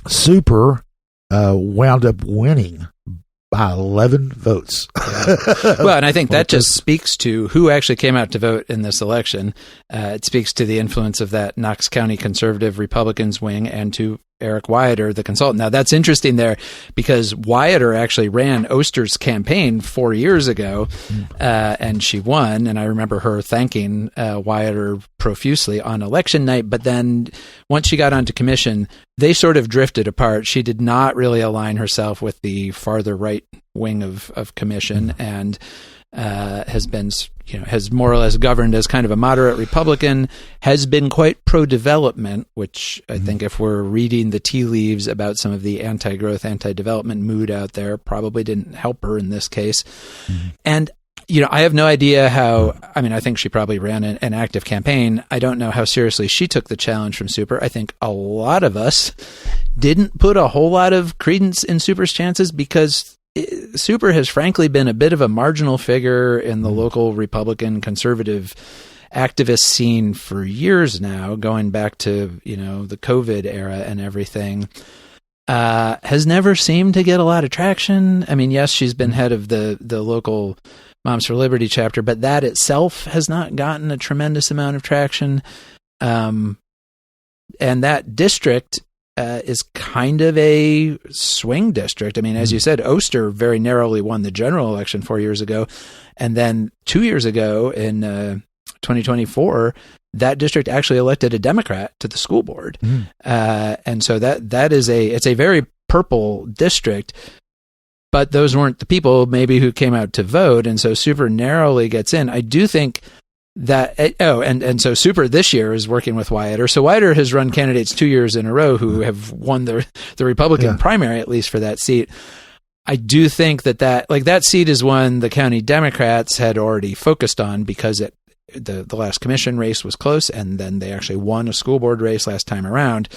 Super wound up winning by 11 votes. Well, and I think that just speaks to who actually came out to vote in this election. It speaks to the influence of that Knox County conservative Republicans wing and to Eric Wyatter, the consultant. Now, that's interesting there because Wyatter actually ran Oster's campaign 4 years ago, and she won. And I remember her thanking Wyatter profusely on election night. But then once she got onto commission, they sort of drifted apart. She did not really align herself with the farther right wing of commission and has more or less governed as kind of a moderate Republican, has been quite pro-development, which I think if we're reading the tea leaves about some of the anti-growth, anti-development mood out there, probably didn't help her in this case. And, I have no idea I think she probably ran an active campaign. I don't know how seriously she took the challenge from Super. I think a lot of us didn't put a whole lot of credence in Super's chances because Super has frankly been a bit of a marginal figure in the local Republican conservative activist scene for years now, going back to, the COVID era and everything. Has never seemed to get a lot of traction. I mean, yes, she's been head of the local Moms for Liberty chapter, but that itself has not gotten a tremendous amount of traction. And that district is kind of a swing district. I mean, as you said, Oster very narrowly won the general election 4 years ago. And then 2 years ago in 2024, that district actually elected a Democrat to the school board. And so it's a very purple district, but those weren't the people maybe who came out to vote. And so Super narrowly gets in. I do think that, and so Super this year is working with Wyatter. So Wyatter has run candidates 2 years in a row who have won the Republican primary, at least for that seat. I do think that seat is one the county Democrats had already focused on because the last commission race was close, and then they actually won a school board race last time around.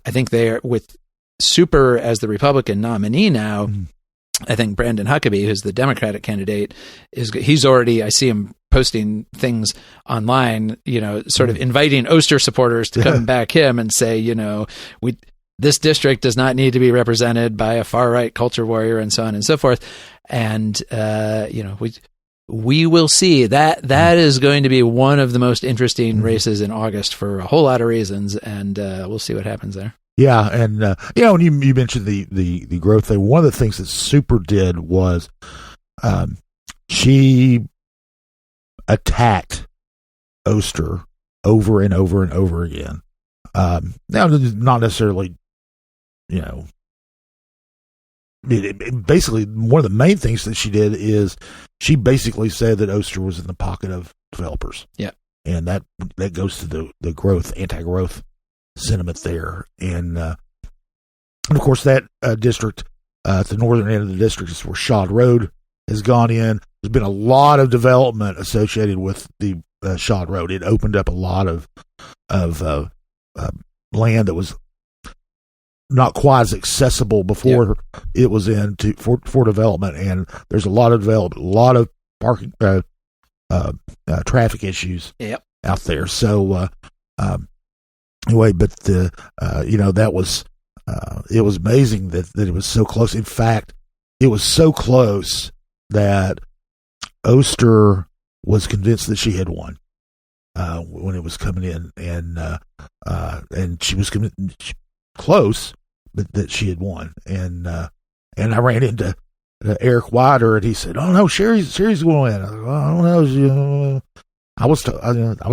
I think they're with Super as the Republican nominee now. I think Brandon Huckabee, who's the Democratic candidate, he's already, I see him posting things online, sort of inviting Oster supporters to come back him and say, this district does not need to be represented by a far right culture warrior and so on and so forth. And, we will see that is going to be one of the most interesting races in August for a whole lot of reasons. And, we'll see what happens there. Yeah, and when you mentioned the growth thing, one of the things that Super did was she attacked Oster over and over and over again. Now, not necessarily, basically one of the main things that she did is she basically said that Oster was in the pocket of developers. Yeah, and that goes to the growth, anti-growth sentiment there, and of course that district at the northern end of the district is where Shad Road has gone in. There's been a lot of development associated with the Shad Road. It opened up a lot of land that was not quite as accessible before it was for development, and there's a lot of development, a lot of parking, traffic issues out there. So anyway, but that was it was amazing that it was so close. In fact, it was so close that Oster was convinced that she had won when it was coming in, and she was close, but that she had won. And I ran into Eric Wyatter, and he said, "Oh no, Sherry's going to win." I don't know. I was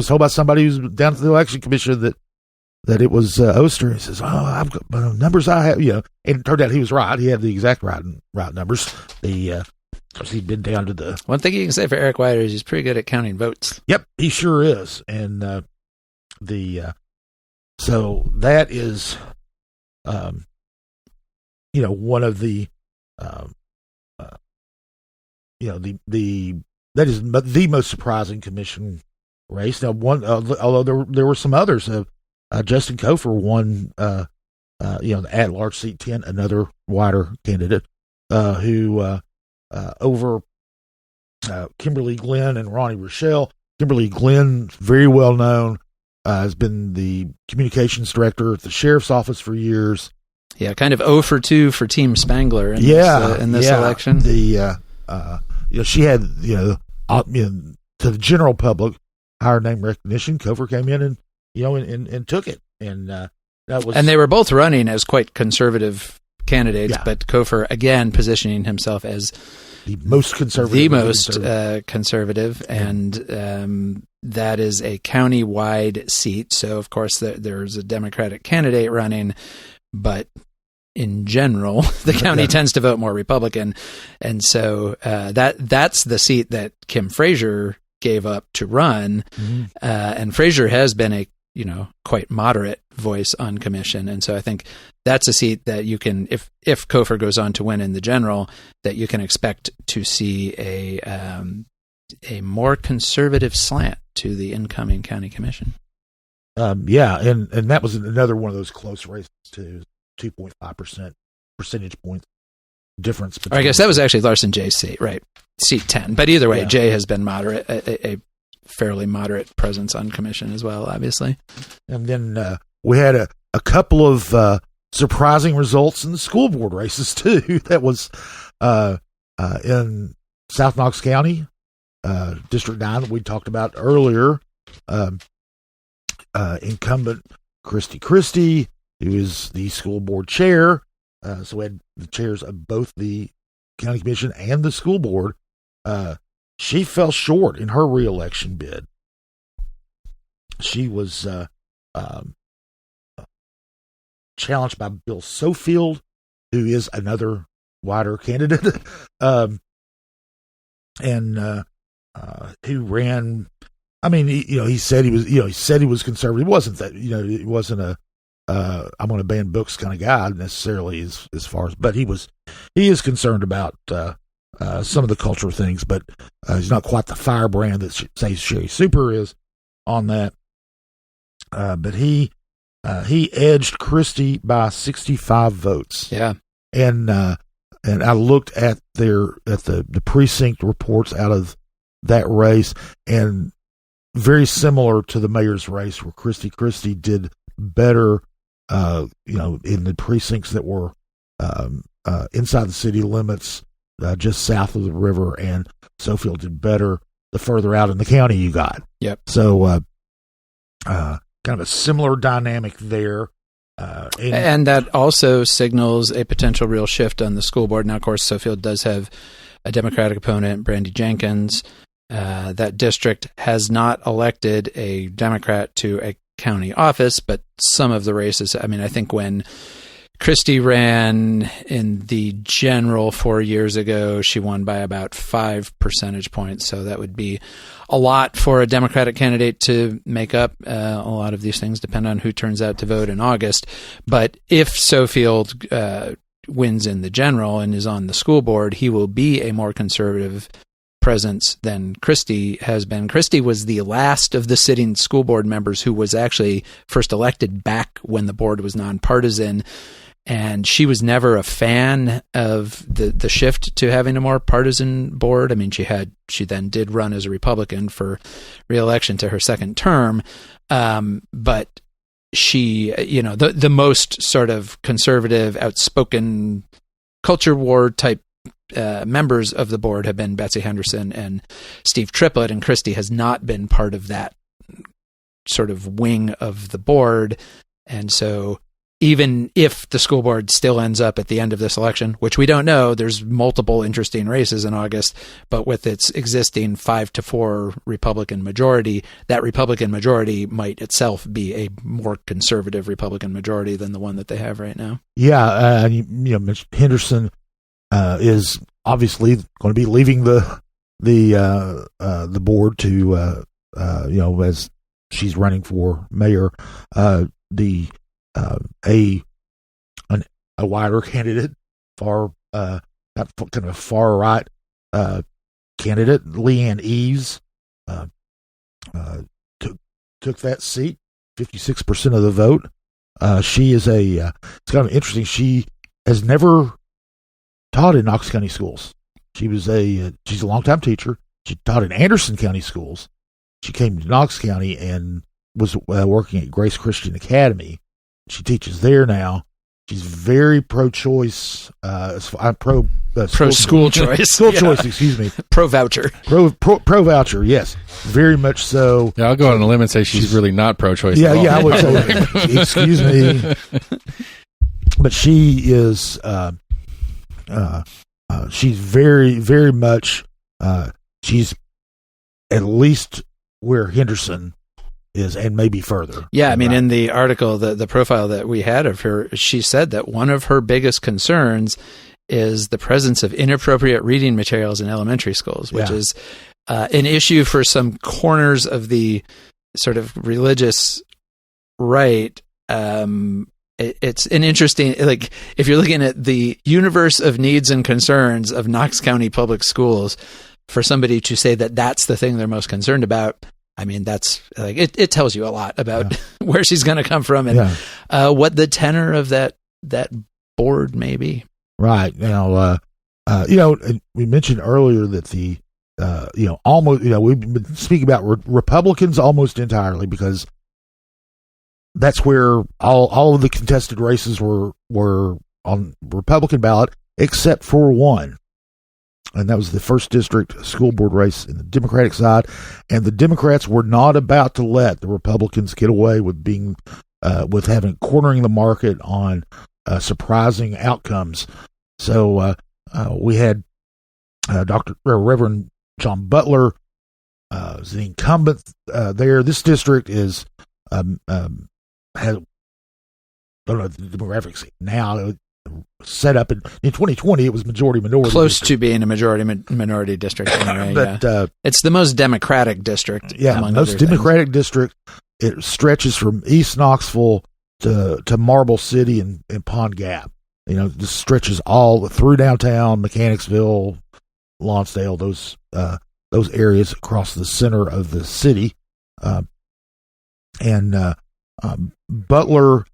told by somebody who's down at the election commission that it was Oster. He says, "Oh, I've got numbers I have," and it turned out he was right. He had the exact right numbers. Because he'd been down to the... One thing you can say for Eric Wyatter is he's pretty good at counting votes. Yep, he sure is. And so that is, one of the uh, that is the most surprising commission race. Now, although there were some others, Justin Cofer won, the at-large seat 10, another wider candidate, who over Kimberly Glenn and Ronnie Rochelle. Kimberly Glenn, very well known, has been the communications director at the sheriff's office for years. Yeah, kind of 0 for 2 for Team Spangler in this election. She had, to the general public, higher name recognition. Cofer came in and took it. And that was. And they were both running as quite conservative candidates, but Cofer, again, positioning himself as the most conservative. And that is a county-wide seat. So, of course, there's a Democratic candidate running, but in general, the county tends to vote more Republican. And so that's the seat that Kim Frazier gave up to run. Mm-hmm. And Frazier has been a quite moderate voice on commission. And so I think that's a seat that you can, if Cofer goes on to win in the general, that you can expect to see a more conservative slant to the incoming county commission. And that was another one of those close races too. 2.5% percentage points difference. I guess that was actually Larson Jay's seat, right? Seat 10. But either way, Jay has been moderate, a fairly moderate presence on commission as well, obviously. And then we had a couple of surprising results in the school board races too. That was in South Knox County, District 9 that we talked about earlier. Incumbent Christy, who is the school board chair, so we had the chairs of both the county commission and the school board. She fell short in her reelection bid. She was challenged by Bill Sofield, who is another wider candidate, and who ran. I mean, he said he was conservative. It wasn't that, it wasn't a I'm going to ban books kind of guy necessarily as far as, but he is concerned about some of the cultural things, but he's not quite the firebrand that say Sherry Super is on that. But he edged Christie by 65 votes. Yeah, and I looked at the precinct reports out of that race, and very similar to the mayor's race, where Christie did better. In the precincts that were inside the city limits, just south of the river, and Sofield did better the further out in the county you got. Yep. So, kind of a similar dynamic there. And that also signals a potential real shift on the school board. Now, of course, Sofield does have a Democratic opponent, Brandy Jenkins. That district has not elected a Democrat to a county office, but some of the races, I mean, I think when Christie ran in the general 4 years ago, she won by about 5 percentage points. So that would be a lot for a Democratic candidate to make up. A lot of these things depend on who turns out to vote in August. But if Sofield wins in the general and is on the school board, he will be a more conservative presence than Christie has been. Christie was the last of the sitting school board members who was actually first elected back when the board was nonpartisan, and she was never a fan of the shift to having a more partisan board. I mean, she then did run as a Republican for re-election to her second term, but she, the most sort of conservative, outspoken culture war type members of the board have been Betsy Henderson and Steve Triplett, and Christie has not been part of that sort of wing of the board. And so even if the school board still ends up at the end of this election, which we don't know, there's multiple interesting races in August, but with its existing 5-4 Republican majority, that Republican majority might itself be a more conservative Republican majority than the one that they have right now. Yeah, Henderson is obviously going to be leaving the board to as she's running for mayor. A wider candidate, far kind of a far right candidate, Leanne Eves, took that seat, 56% of the vote. She is it's kind of interesting. She has never taught in Knox County schools. She's a longtime teacher. She taught in Anderson County schools. She came to Knox County and was working at Grace Christian Academy. She teaches there now. She's very pro-choice. Pro-school choice. School choice, excuse me. Pro-voucher. Pro-voucher, yes. Very much so. Yeah, I'll go on a limb and say she's really not pro-choice at all. Yeah, I would say, excuse me. But she is, she's very, very much, she's at least where Henderson is, and maybe further. Yeah, I mean, in the article, the profile that we had of her, she said that one of her biggest concerns is the presence of inappropriate reading materials in elementary schools, which is an issue for some corners of the sort of religious right. It's an interesting, like, if you're looking at the universe of needs and concerns of Knox County Public Schools, for somebody to say that that's the thing they're most concerned about, I mean, that's like it tells you a lot about where she's going to come from and what the tenor of that board may be. Right. Now, we mentioned earlier that almost, we've been speaking about Republicans almost entirely, because that's where all of the contested races were on Republican ballot, except for one. And that was the first district school board race in the Democratic side. And the Democrats were not about to let the Republicans get away with with cornering the market on surprising outcomes. So we had Reverend John Butler as the incumbent there. This district has I don't know the demographics now. Set up in 2020, it was majority minority. Close to being a majority minority district, anyway. But it's the most democratic district. Yeah, most democratic district. It stretches from East Knoxville to Marble City and Pond Gap. This stretches all through downtown, Mechanicsville, Lonsdale, those areas across the center of the city. Butler.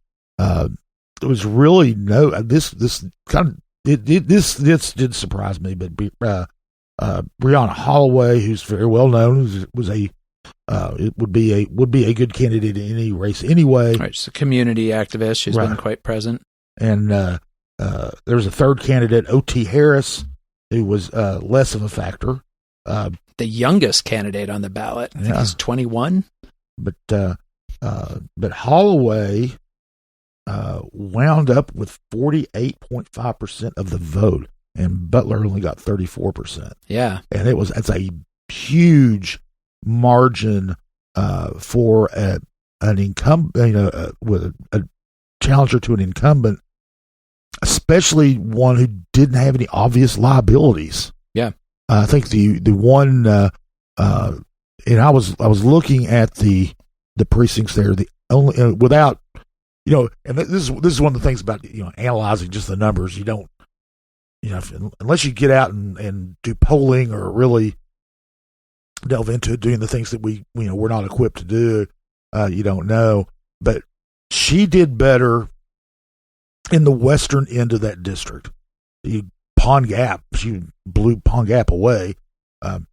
It was really this did surprise me, but Breonna Holloway, who's very well known, would be a good candidate in any race anyway. Right, she's a community activist. She's been quite present. And there was a third candidate, O.T. Harris, who was less of a factor. The youngest candidate on the ballot. I think he's 21. But Holloway wound up with 48.5% of the vote, and Butler only got 34%. Yeah, and that's a huge margin for an incumbent, with a challenger to an incumbent, especially one who didn't have any obvious liabilities. Yeah, I think the one, and I was looking at the precincts there. The only without. And this is one of the things about analyzing just the numbers. You don't, unless you get out and do polling or really delve into doing the things that we're not equipped to do, you don't know. But she did better in the western end of that district. Pond Gap, she blew Pond Gap away, but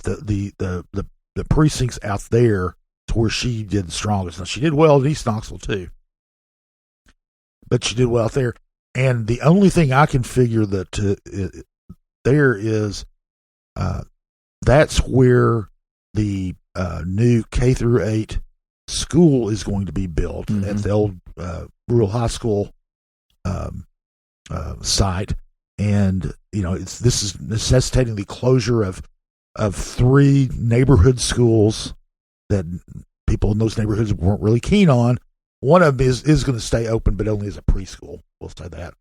the precincts out there, to where she did the strongest. Now, she did well in East Knoxville too, but she did well out there. And the only thing I can figure there is that's where the new K-8 school is going to be built at the old rural high school site, and this is necessitating the closure of 3 neighborhood schools that people in those neighborhoods weren't really keen on. One of them is going to stay open, but only as a preschool. We'll say that.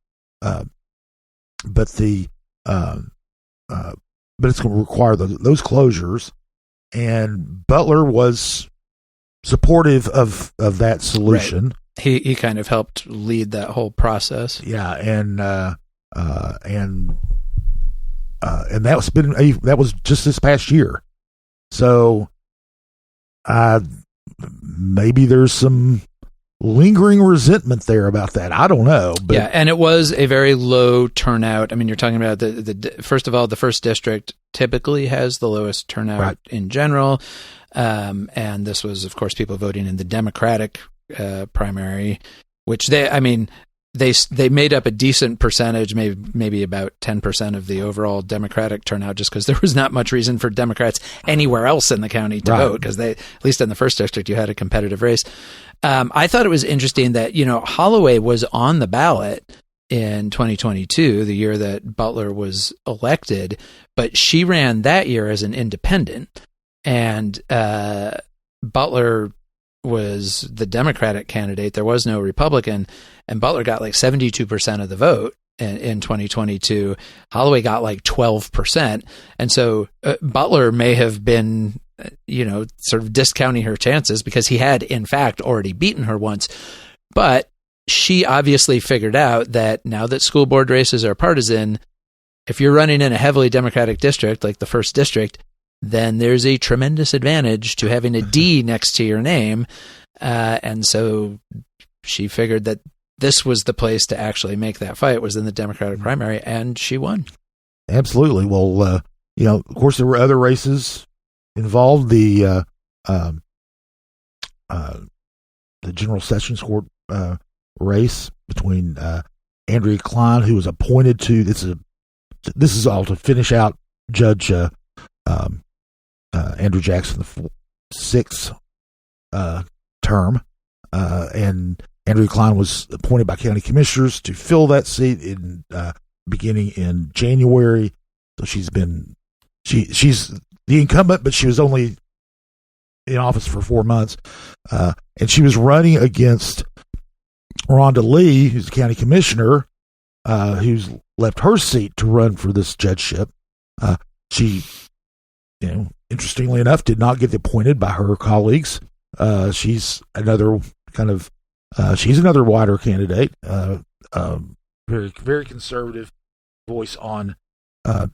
But it's going to require those closures. And Butler was supportive of that solution. Right. He kind of helped lead that whole process. Yeah, and and that was just this past year. So, maybe there's some lingering resentment there about that. I don't know. But yeah, and it was a very low turnout. I mean, you're talking about the first of all, the first district typically has the lowest turnout in general, and this was, of course, people voting in the Democratic primary, which they made up a decent percentage, maybe about 10% of the overall Democratic turnout, just because there was not much reason for Democrats anywhere else in the county to vote, because at least in the first district, you had a competitive race. I thought it was interesting that, Holloway was on the ballot in 2022, the year that Butler was elected, but she ran that year as an independent, and Butler was the Democratic candidate. There was no Republican, and Butler got like 72% of the vote in 2022. Holloway got like 12%. And so Butler may have been, sort of discounting her chances because he had, in fact, already beaten her once. But she obviously figured out that now that school board races are partisan, if you're running in a heavily Democratic district, like the first district, then there's a tremendous advantage to having a D next to your name. And so she figured that this was the place to actually make that fight, was in the Democratic primary, and she won. Absolutely. Well, of course, there were other races involved. The General Sessions Court race between Andrea Klein, who was appointed to this is all to finish out Judge Andrew Jackson the sixth term, and Andrea Klein was appointed by county commissioners to fill that seat beginning in January. So she's the incumbent, but she was only in office for 4 months, and she was running against Rhonda Lee, who's a county commissioner, who's left her seat to run for this judgeship. She, interestingly enough, did not get appointed by her colleagues. She's another wider candidate, very, very conservative voice on the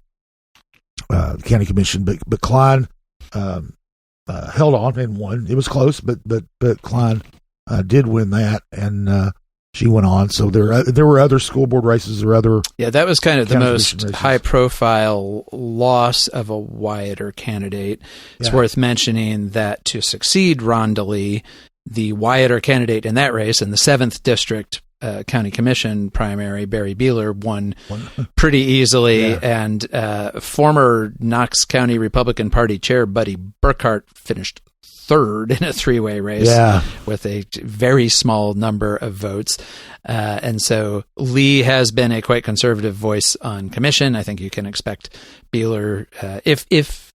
county commission. But Klein held on and won. It was close, but Klein did win that, and she went on. So there were other school board races or other. Yeah, that was kind of the most high-profile loss of a wider candidate. It's worth mentioning that to succeed Rhonda Lee, the wider candidate in that race, in the 7th District County Commission primary, Barry Beeler, won pretty easily, and former Knox County Republican Party Chair Buddy Burkhart finished third in a three-way race with a very small number of votes. And so Lee has been a quite conservative voice on commission. I think you can expect Beeler, if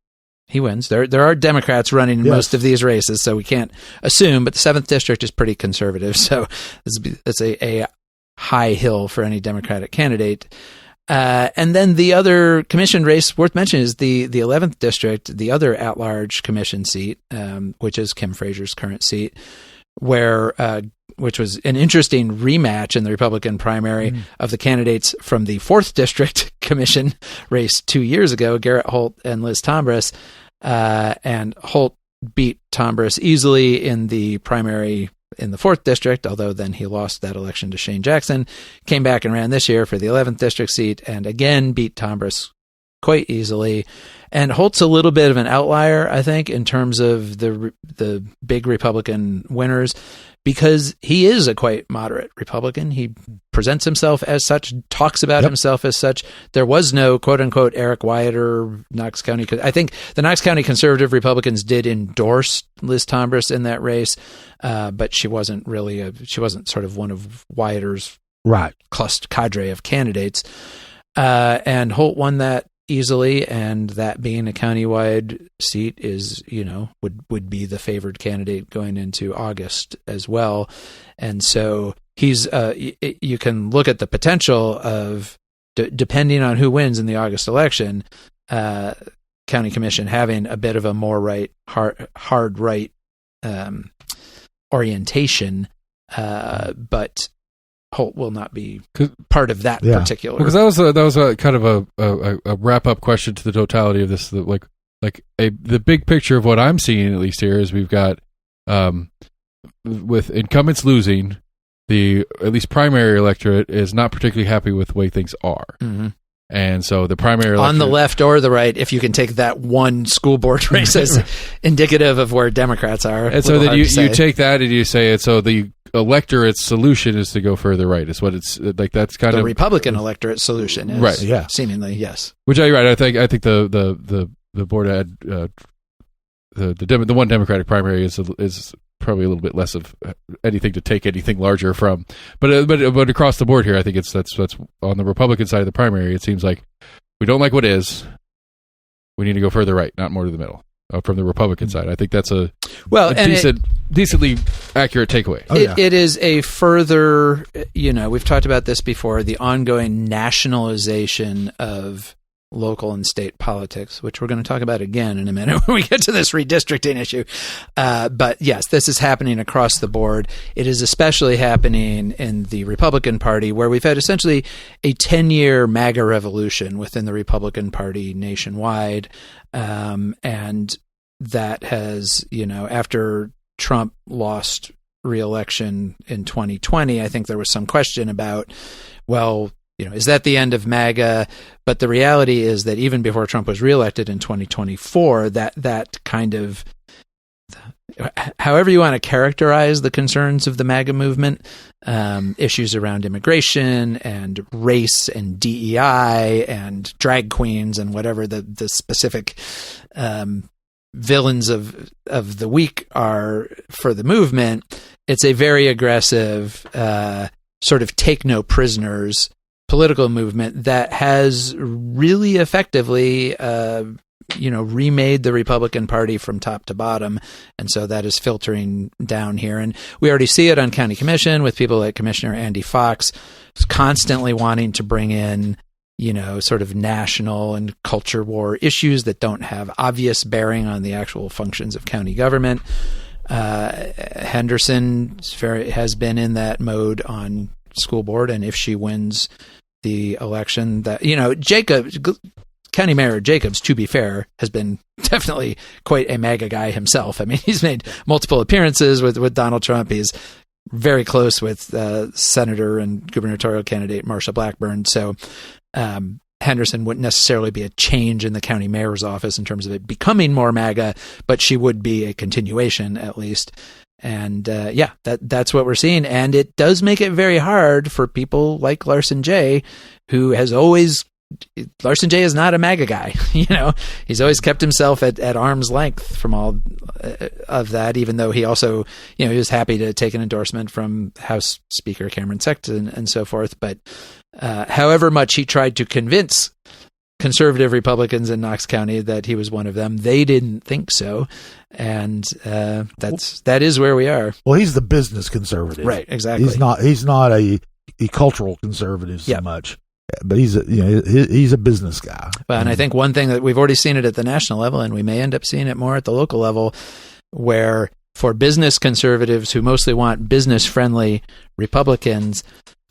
he wins. There are Democrats running in most of these races, so we can't assume, but the 7th District is pretty conservative, so it's a high hill for any Democratic candidate. And then the other commission race worth mentioning is the 11th District, the other at-large commission seat, which is Kim Frazier's current seat, which was an interesting rematch in the Republican primary of the candidates from the 4th District commission race 2 years ago, Garrett Holt and Liz Tombras. And Holt beat Tombras easily in the primary in the 4th District, although then he lost that election to Shane Jackson, came back and ran this year for the 11th District seat, and again beat Tombras quite easily. And Holt's a little bit of an outlier, I think, in terms of the big Republican winners, because he is a quite moderate Republican. He presents himself as such, talks about himself as such. There was no quote-unquote Eric Wyatt or Knox County. I think the Knox County conservative Republicans did endorse Liz Tombras in that race, but she wasn't sort of one of Wyatter's cadre of candidates. And Holt won that easily, and that being a countywide seat is, would be the favored candidate going into August as well. And so he's, you can look at the potential of, depending on who wins in the August election, county commission having a bit of a more hard right orientation, but Holt will not be 'Cause- part of that Yeah. particular. Because that was a kind of a wrap up question to the totality of this. The big picture of what I'm seeing at least here is we've got with incumbents losing, the at least primary electorate is not particularly happy with the way things are, Mhm. and so the primary On the electorate- left or the right, if you can take that one school board race as indicative of where Democrats are. and so then you take that and you say it. So the electorate's solution is to go further right. Is what it's like. That's kind the of Republican electorate solution is Right, yeah. seemingly, yes. which I right. I think the board had the one Democratic primary is probably a little bit less of anything to take anything larger from, but across the board here, I think that's on the Republican side of the primary. It seems like we don't like what is. We need to go further right, not more to the middle. From the Republican side, I think that's a decently accurate takeaway. Oh, yeah. It is a further, we've talked about this before, the ongoing nationalization of local and state politics, which we're going to talk about again in a minute when we get to this redistricting issue. But yes, this is happening across the board. It is especially happening in the Republican Party, where we've had essentially a 10-year MAGA revolution within the Republican Party nationwide. And that has, after Trump lost re-election in 2020, I think there was some question about, well, is that the end of MAGA? But the reality is that even before Trump was reelected in 2024, that kind of, however you want to characterize the concerns of the MAGA movement, issues around immigration and race and DEI and drag queens and whatever the specific villains of the week are for the movement, it's a very aggressive sort of take no prisoners political movement that has really effectively remade the Republican Party from top to bottom. And so that is filtering down here. And we already see it on County Commission with people like Commissioner Andy Fox constantly wanting to bring in, sort of national and culture war issues that don't have obvious bearing on the actual functions of county government. Henderson has been in that mode on school board, and if she wins the election, that County Mayor Jacobs, to be fair, has been definitely quite a MAGA guy himself. I mean, he's made multiple appearances with Donald Trump. He's very close with Senator and gubernatorial candidate Marsha Blackburn. So Henderson wouldn't necessarily be a change in the county mayor's office in terms of it becoming more MAGA, but she would be a continuation at least. And that's what we're seeing. And it does make it very hard for people like Larson J, who has always, Larson J is not a MAGA guy. He's always kept himself at arm's length from all of that, even though he also, he was happy to take an endorsement from House Speaker Cameron Sexton and so forth. But however much he tried to convince conservative Republicans in Knox County that he was one of them, they didn't think so. And that is where we are. Well, he's the business conservative, Right, exactly. He's not a cultural conservative so much, but he's a business guy. Well, and I think one thing that we've already seen it at the national level, and we may end up seeing it more at the local level, where for business conservatives who mostly want business-friendly Republicans,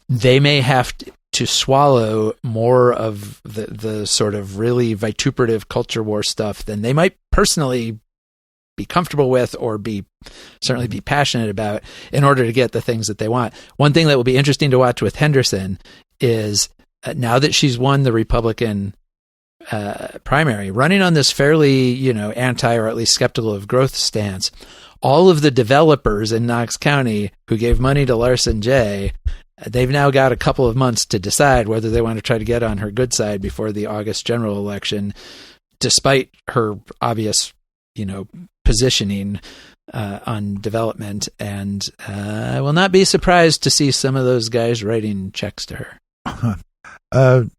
they may have to swallow more of the sort of really vituperative culture war stuff than they might personally be comfortable with or certainly be passionate about in order to get the things that they want. One thing that will be interesting to watch with Henderson is now that she's won the Republican primary, running on this fairly, anti or at least skeptical of growth stance, all of the developers in Knox County who gave money to Larson J, they've now got a couple of months to decide whether they want to try to get on her good side before the August general election, despite her obvious, positioning on development. And I will not be surprised to see some of those guys writing checks to her.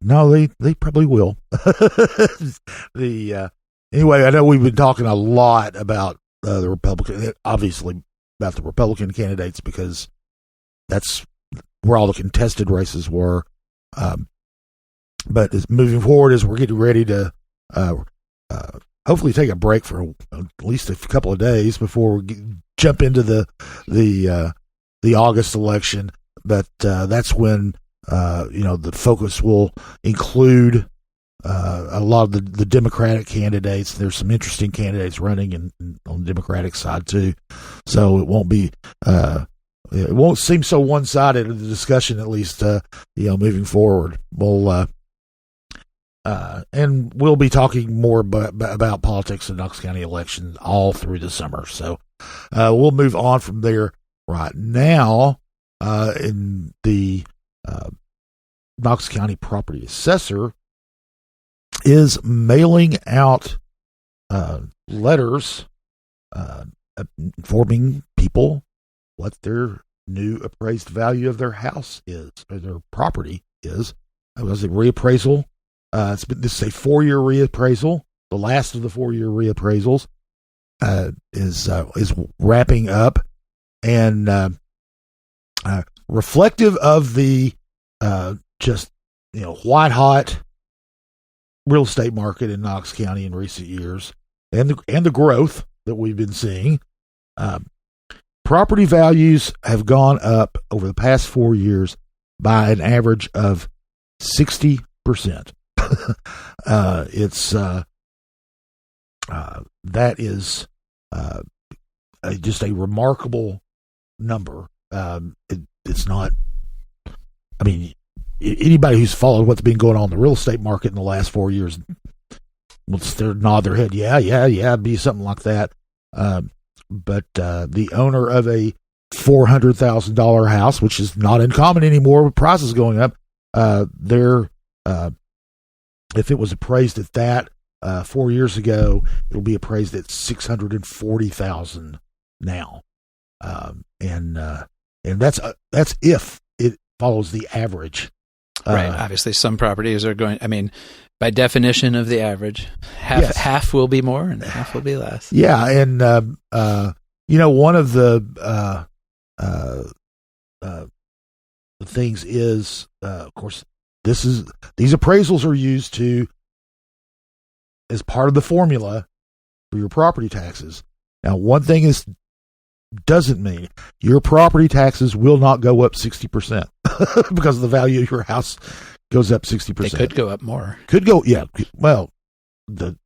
No, they probably will. Anyway, I know we've been talking a lot about the Republican candidates, because that's where all the contested races were. But moving forward, as we're getting ready to hopefully take a break for at least a couple of days before we jump into the August election, but that's when the focus will include a lot of the Democratic candidates. There's some interesting candidates running on the Democratic side too, so it won't be it won't seem so one-sided in the discussion, at least moving forward. We'll and we'll be talking more about politics in Knox County elections all through the summer. So we'll move on from there right now. In the Knox County Property Assessor is mailing out letters informing people what their new appraised value of their house is, or their property is. It was a reappraisal. This is a 4-year reappraisal. The last of the 4-year reappraisals is wrapping up, and reflective of the white hot real estate market in Knox County in recent years, and the growth that we've been seeing. Property values have gone up over the past 4 years by an average of 60%. That is just a remarkable number. It's not. I mean, anybody who's followed what's been going on in the real estate market in the last 4 years will nod their head. Yeah, it'd be something like that. But the owner of a $400,000 house, which is not uncommon anymore with prices going up, if it was appraised at that 4 years ago, it'll be appraised at $640,000 now, and that's if it follows the average. Right. Obviously, some properties are going. I mean, by definition of the average, half will be more and half will be less. Yeah, and one of the things is, of course, these appraisals are used as part of the formula for your property taxes. Now, one thing doesn't mean your property taxes will not go up 60% because the value of your house goes up 60%. They could go up more. Could go, yeah. Well, the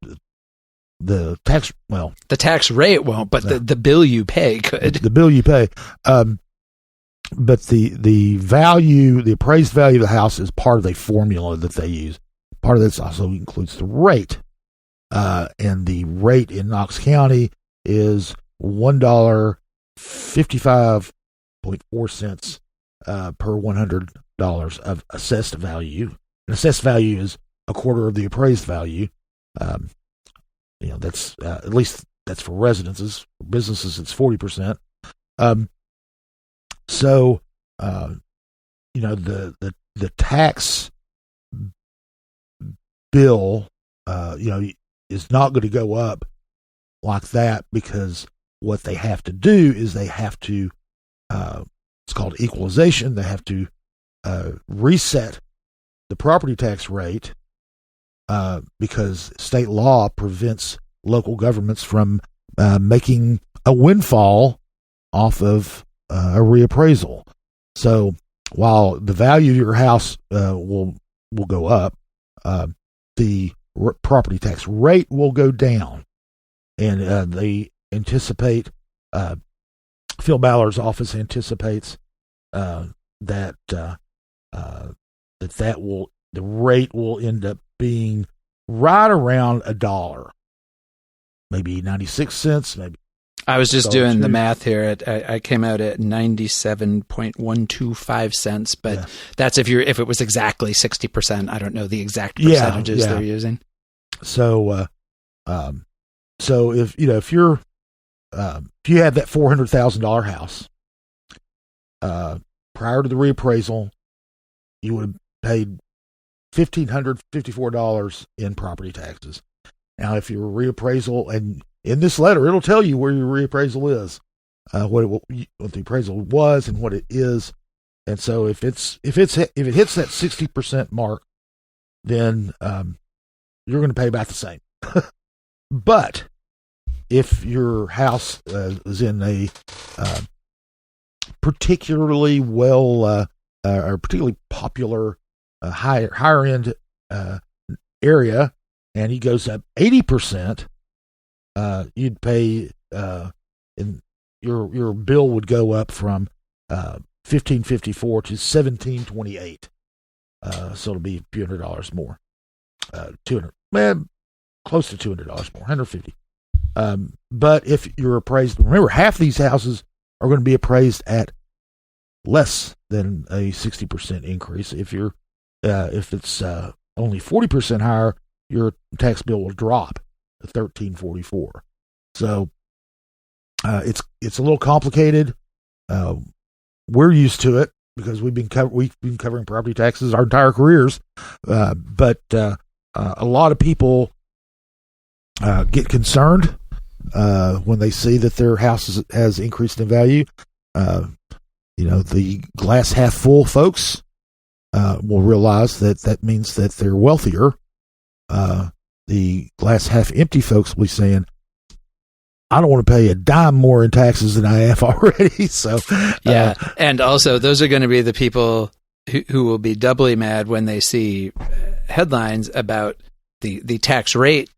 tax, the tax rate won't, but the bill you pay could. The bill you pay, but the value, the appraised value of the house is part of a formula that they use. Part of this also includes the rate, and the rate in Knox County is $1.55.4 per $100 of assessed value. An assessed value is a quarter of the appraised value. That's at least that's for residences. For businesses, it's 40%. So, the tax bill, is not going to go up like that, because what they have to do is they have to, it's called equalization. They have to reset the property tax rate, because state law prevents local governments from making a windfall off of a reappraisal. So while the value of your house will go up, the property tax rate will go down, and they anticipate. Phil Ballard's office anticipates that the rate will end up being right around $1, maybe 96 cents, maybe. I was just doing the math here. I came out at 97.125 cents, but that's if it was exactly 60%. I don't know the exact percentages they're using. So, if you had that $400,000 house, prior to the reappraisal, you would have paid $1,554 in property taxes. Now, if your reappraisal, and in this letter, it'll tell you where your reappraisal is, what the appraisal was and what it is. And so if it hits that 60% mark, then you're going to pay about the same. But if your house is in a particularly or particularly popular higher end area, and he goes up 80%, you'd pay and your bill would go up from $1,554 to $1,728. So it'll be a few $100 more. Close to $200 more, $150. But if you're appraised, remember, half these houses are going to be appraised at less than a 60% increase. If it's only 40% higher, your tax bill will drop to $1,344. So it's a little complicated. We're used to it because we've been covering property taxes our entire careers. But a lot of people get concerned when they see that their house has increased in value. The glass half full folks will realize that means that they're wealthier. The glass half empty folks will be saying, I don't want to pay a dime more in taxes than I have already. So yeah, and also those are going to be the people who will be doubly mad when they see headlines about the tax rate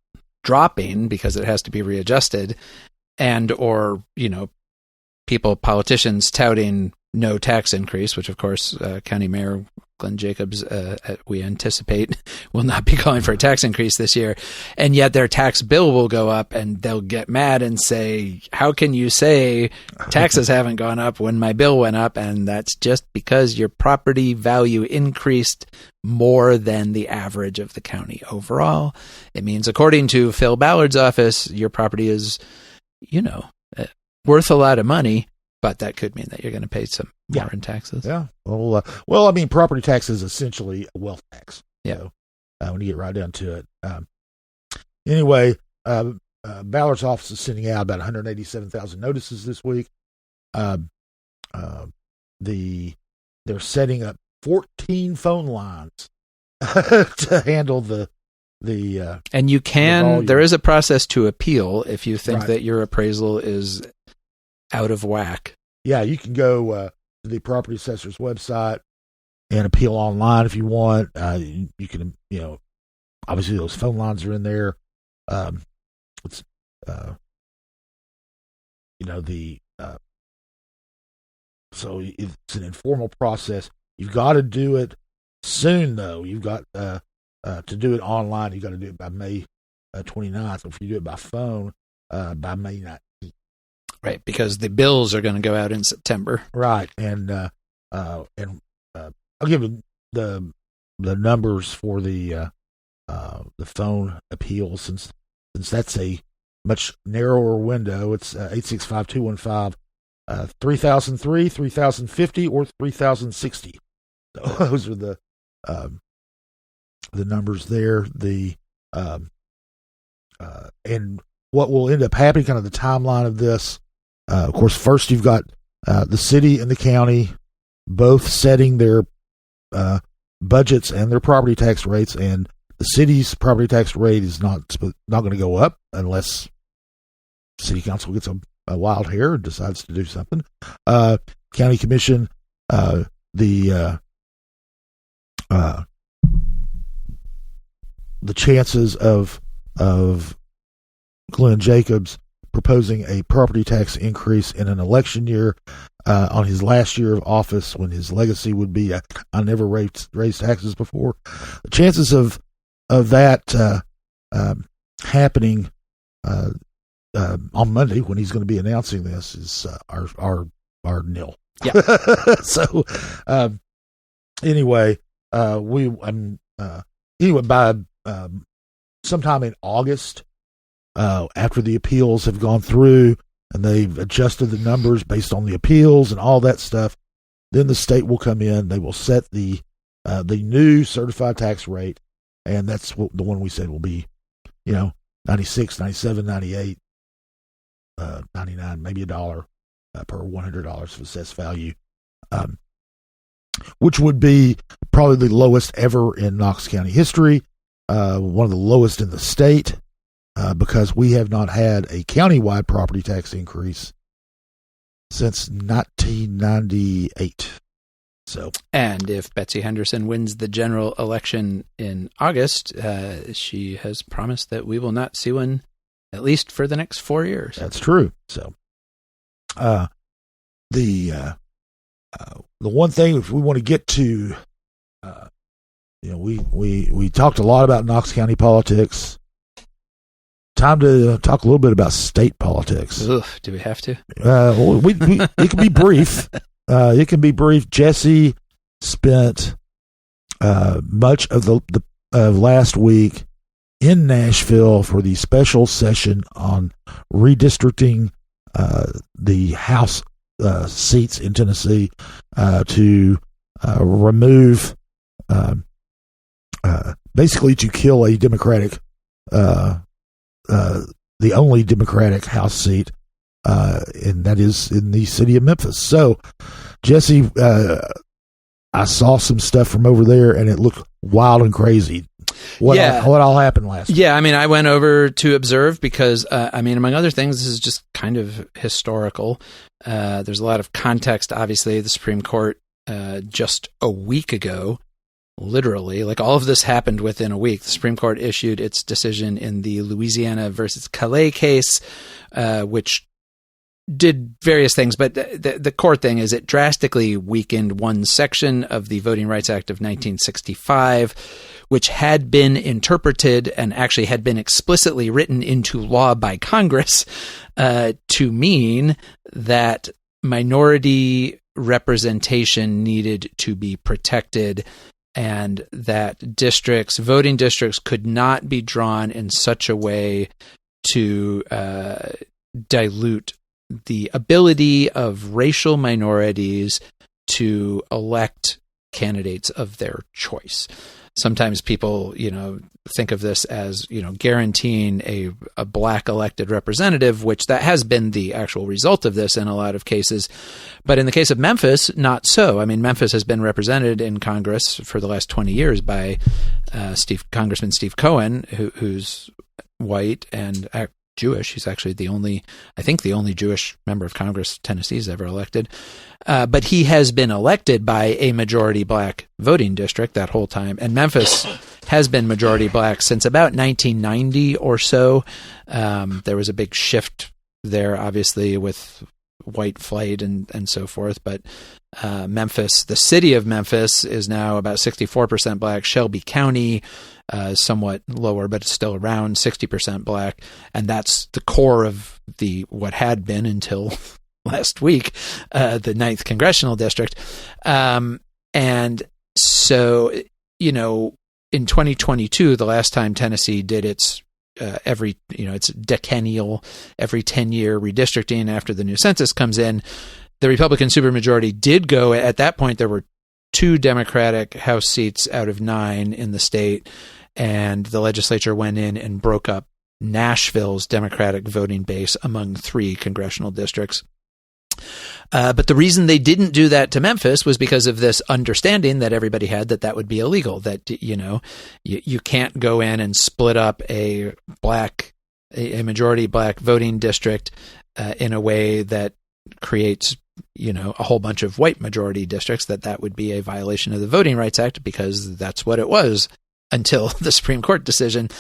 dropping because it has to be readjusted, or politicians touting no tax increase, which of course County Mayor Glenn Jacobs, we anticipate, will not be calling for a tax increase this year, and yet their tax bill will go up, and they'll get mad and say, how can you say taxes haven't gone up when my bill went up? And that's just because your property value increased more than the average of the county overall. It means, according to Phil Ballard's office, your property is, worth a lot of money, but that could mean that you're going to pay some more in taxes. Yeah. Well, property tax is essentially a wealth tax. Yeah. So, when you get right down to it. Anyway, Ballard's office is sending out about 187,000 notices this week. They're setting up 14 phone lines to handle the and you can, there is a process to appeal if you think that your appraisal is out of whack. Yeah, you can go to the property assessor's website and appeal online if you want. You can, obviously those phone lines are in there. So it's an informal process. You've got to do it soon, though. You've got to do it online. You've got to do it by May 29th. If you do it by phone, by May 19th. Right, because the bills are going to go out in September. Right, and I'll give you the numbers for the phone appeal since that's a much narrower window. It's 865-215 3003, 3050, or 3060. Those are the numbers there. And what will end up happening, kind of the timeline of this. Of course, first you've got the city and the county both setting their budgets and their property tax rates, and the city's property tax rate is not going to go up unless city council gets a wild hair and decides to do something. County commission, the chances of Glenn Jacobs proposing a property tax increase in an election year on his last year of office, when his legacy would be I never raised taxes before. The chances of that happening on Monday, when he's going to be announcing this, is are nil. Yeah. So anyway, by sometime in August, after the appeals have gone through and they've adjusted the numbers based on the appeals and all that stuff, then the state will come in. They will set the new certified tax rate, and that's the one we said will be, 96, 97, 98, 99, maybe $1 per $100 of assessed value, which would be probably the lowest ever in Knox County history, one of the lowest in the state, because we have not had a countywide property tax increase since 1998. So, and if Betsy Henderson wins the general election in August, she has promised that we will not see one at least for the next 4 years. That's true. So, the one thing, if we want to get to, we talked a lot about Knox County politics. Time to talk a little bit about state politics. Ugh, do we have to? It can be brief. It can be brief. Jesse spent much of the last week in Nashville for the special session on redistricting the House seats in Tennessee to remove, basically to kill a Democratic, the only Democratic House seat, and that is in the city of Memphis. So, Jesse, I saw some stuff from over there, and it looked wild and crazy. What all happened last week? Yeah, I mean, I went over to observe because, among other things, this is just kind of historical. There's a lot of context, obviously. The Supreme Court just a week ago, literally, like all of this happened within a week. The Supreme Court issued its decision in the Louisiana versus Calais case, which did various things, but the core thing is it drastically weakened one section of the Voting Rights Act of 1965, which had been interpreted and actually had been explicitly written into law by Congress to mean that minority representation needed to be protected, and that voting districts could not be drawn in such a way to dilute the ability of racial minorities to elect candidates of their choice. Sometimes people, think of this as, guaranteeing a black elected representative, which that has been the actual result of this in a lot of cases. But in the case of Memphis, not so. I mean, Memphis has been represented in Congress for the last 20 years by Congressman Steve Cohen, who's white and Jewish. He's actually the only Jewish member of Congress Tennessee's ever elected. But he has been elected by a majority black voting district that whole time. And Memphis has been majority black since about 1990 or so. There was a big shift there, obviously, with white flight and so forth. But Memphis, the city of Memphis, is now about 64% black. Shelby County, somewhat lower, but it's still around 60% black. And that's the core of what had been until last week, the 9th Congressional District. And so, in 2022, the last time Tennessee did its its decennial, every 10-year redistricting after the new census comes in, the Republican supermajority did go. At that point, there were 2 Democratic House seats out of 9 in the state, and the legislature went in and broke up Nashville's Democratic voting base among 3 congressional districts. But the reason they didn't do that to Memphis was because of this understanding that everybody had that would be illegal, that, you can't go in and split up a majority black voting district in a way that creates, a whole bunch of white majority districts, that would be a violation of the Voting Rights Act, because that's what it was until the Supreme Court decision.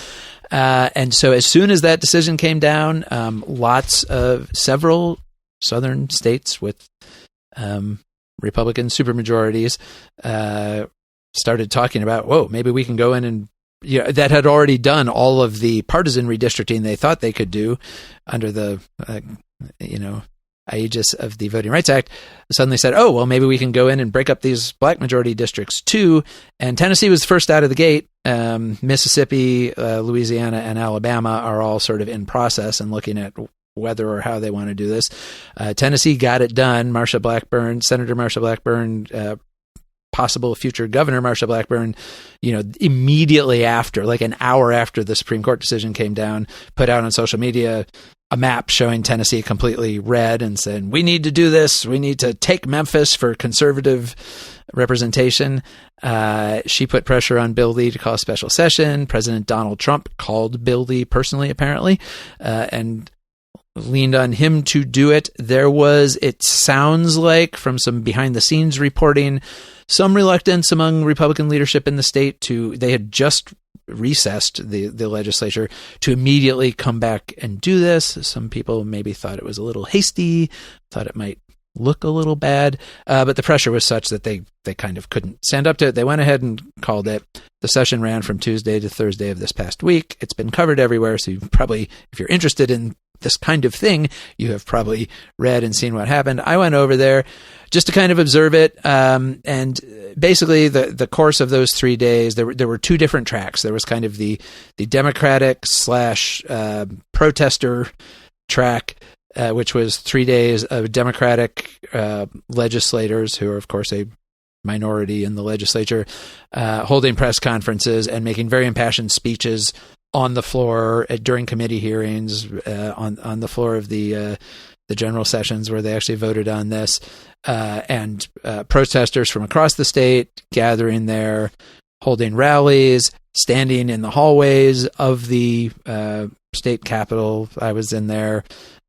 And so as soon as that decision came down, several southern states with Republican supermajorities started talking about, whoa, maybe we can go in and, that had already done all of the partisan redistricting they thought they could do under the, aegis of the Voting Rights Act, suddenly said, oh, well, maybe we can go in and break up these black majority districts too. And Tennessee was first out of the gate. Mississippi, Louisiana, and Alabama are all sort of in process and looking at whether or how they want to do this. Tennessee got it done. Senator Marsha Blackburn, possible future Governor Marsha Blackburn, immediately after, like an hour after the Supreme Court decision came down, put out on social media a map showing Tennessee completely red and said, we need to do this. We need to take Memphis for conservative representation. She put pressure on Bill Lee to call a special session. President Donald Trump called Bill Lee personally, apparently, and leaned on him to do it. There was, it sounds like, from some behind the scenes reporting, some reluctance among Republican leadership in the state they had just recessed the legislature to immediately come back and do this. Some people maybe thought it was a little hasty, thought it might look a little bad, but the pressure was such that they kind of couldn't stand up to it. They went ahead and called it. The session ran from Tuesday to Thursday of this past week. It's been covered everywhere, so you probably, if you're interested in this kind of thing, you have probably read and seen what happened. I went over there just to kind of observe it, and basically the course of those 3 days, there were two different tracks. There was kind of the Democratic / protester track, which was 3 days of Democratic legislators, who are, of course, a minority in the legislature, holding press conferences and making very impassioned speeches on the floor during committee hearings, on the floor of the general sessions where they actually voted on this, and protesters from across the state gathering there, holding rallies, standing in the hallways of the state capitol. I was in there.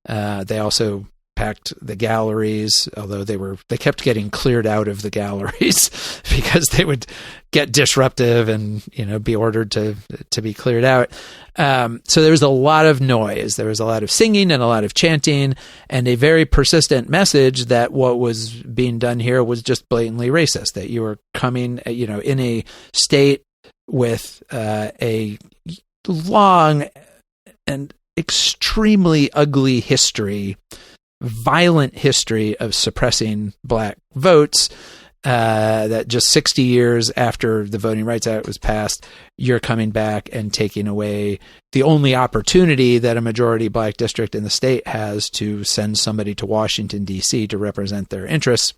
They also packed the galleries, although they kept getting cleared out of the galleries because they would get disruptive and, be ordered to be cleared out. So there was a lot of noise. There was a lot of singing and a lot of chanting, and a very persistent message that what was being done here was just blatantly racist, that you were coming, in a state with a long and extremely ugly history, violent history of suppressing black votes, that just 60 years after the Voting Rights Act was passed, you're coming back and taking away the only opportunity that a majority black district in the state has to send somebody to Washington, D.C. to represent their interests,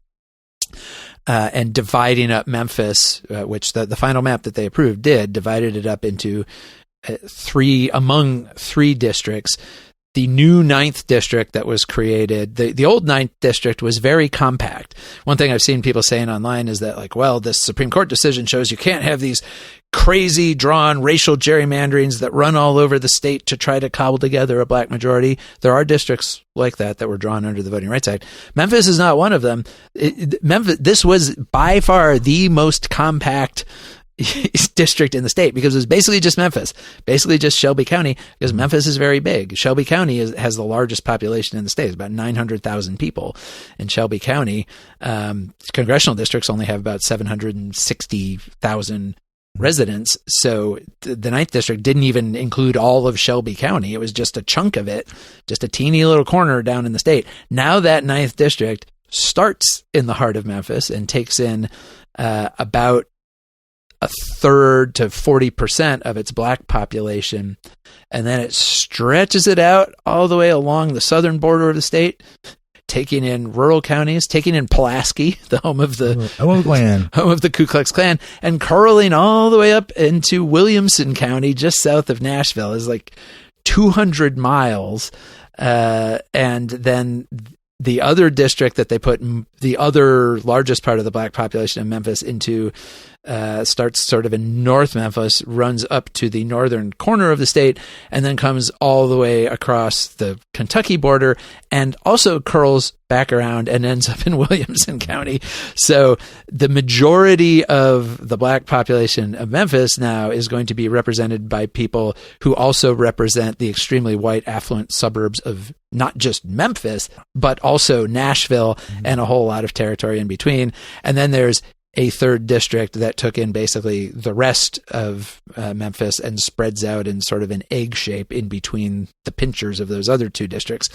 and dividing up Memphis, which the final map that they approved divided it up into among three districts. The new 9th district that was created, the old 9th district was very compact. One thing I've seen people saying online is that, this Supreme Court decision shows you can't have these crazy drawn racial gerrymanderings that run all over the state to try to cobble together a black majority. There are districts like that were drawn under the Voting Rights Act. Memphis is not one of them. This was by far the most compact district in the state, because it was basically just Memphis, basically just Shelby County, because Memphis is very big. Shelby County has the largest population in the state. It's about 900,000 people in Shelby County. Congressional districts only have about 760,000 residents. So the 9th district didn't even include all of Shelby County. It was just a chunk of it, just a teeny little corner down in the state. Now that 9th district starts in the heart of Memphis and takes in about a third to 40% of its black population, and then it stretches it out all the way along the southern border of the state, taking in rural counties, taking in Pulaski, the home of the Ku Klux Klan, and curling all the way up into Williamson County, just south of Nashville. Is 200 miles, and then the other district that they put the other largest part of the black population in Memphis into starts sort of in North Memphis, runs up to the northern corner of the state, and then comes all the way across the Kentucky border, and also curls back around and ends up in Williamson County. So the majority of the black population of Memphis now is going to be represented by people who also represent the extremely white, affluent suburbs of not just Memphis, but also Nashville and a whole lot of territory in between. And then there's a 3rd district that took in basically the rest of Memphis and spreads out in sort of an egg shape in between the pinchers of those other 2 districts.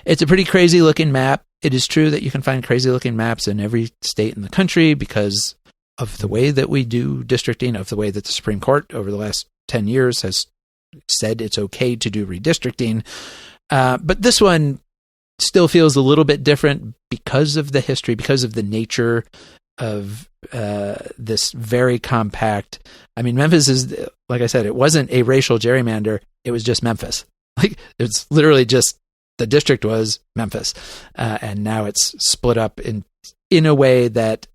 It's a pretty crazy looking map. It is true that you can find crazy looking maps in every state in the country because of the way that we do districting, of the way that the Supreme Court over the last 10 years has said it's okay to do redistricting. But this one still feels a little bit different because of the history, because of the nature of this very compact. I mean, Memphis is, like I said, it wasn't a racial gerrymander. It was just Memphis. It's literally just the district was Memphis, and now it's split up in a way that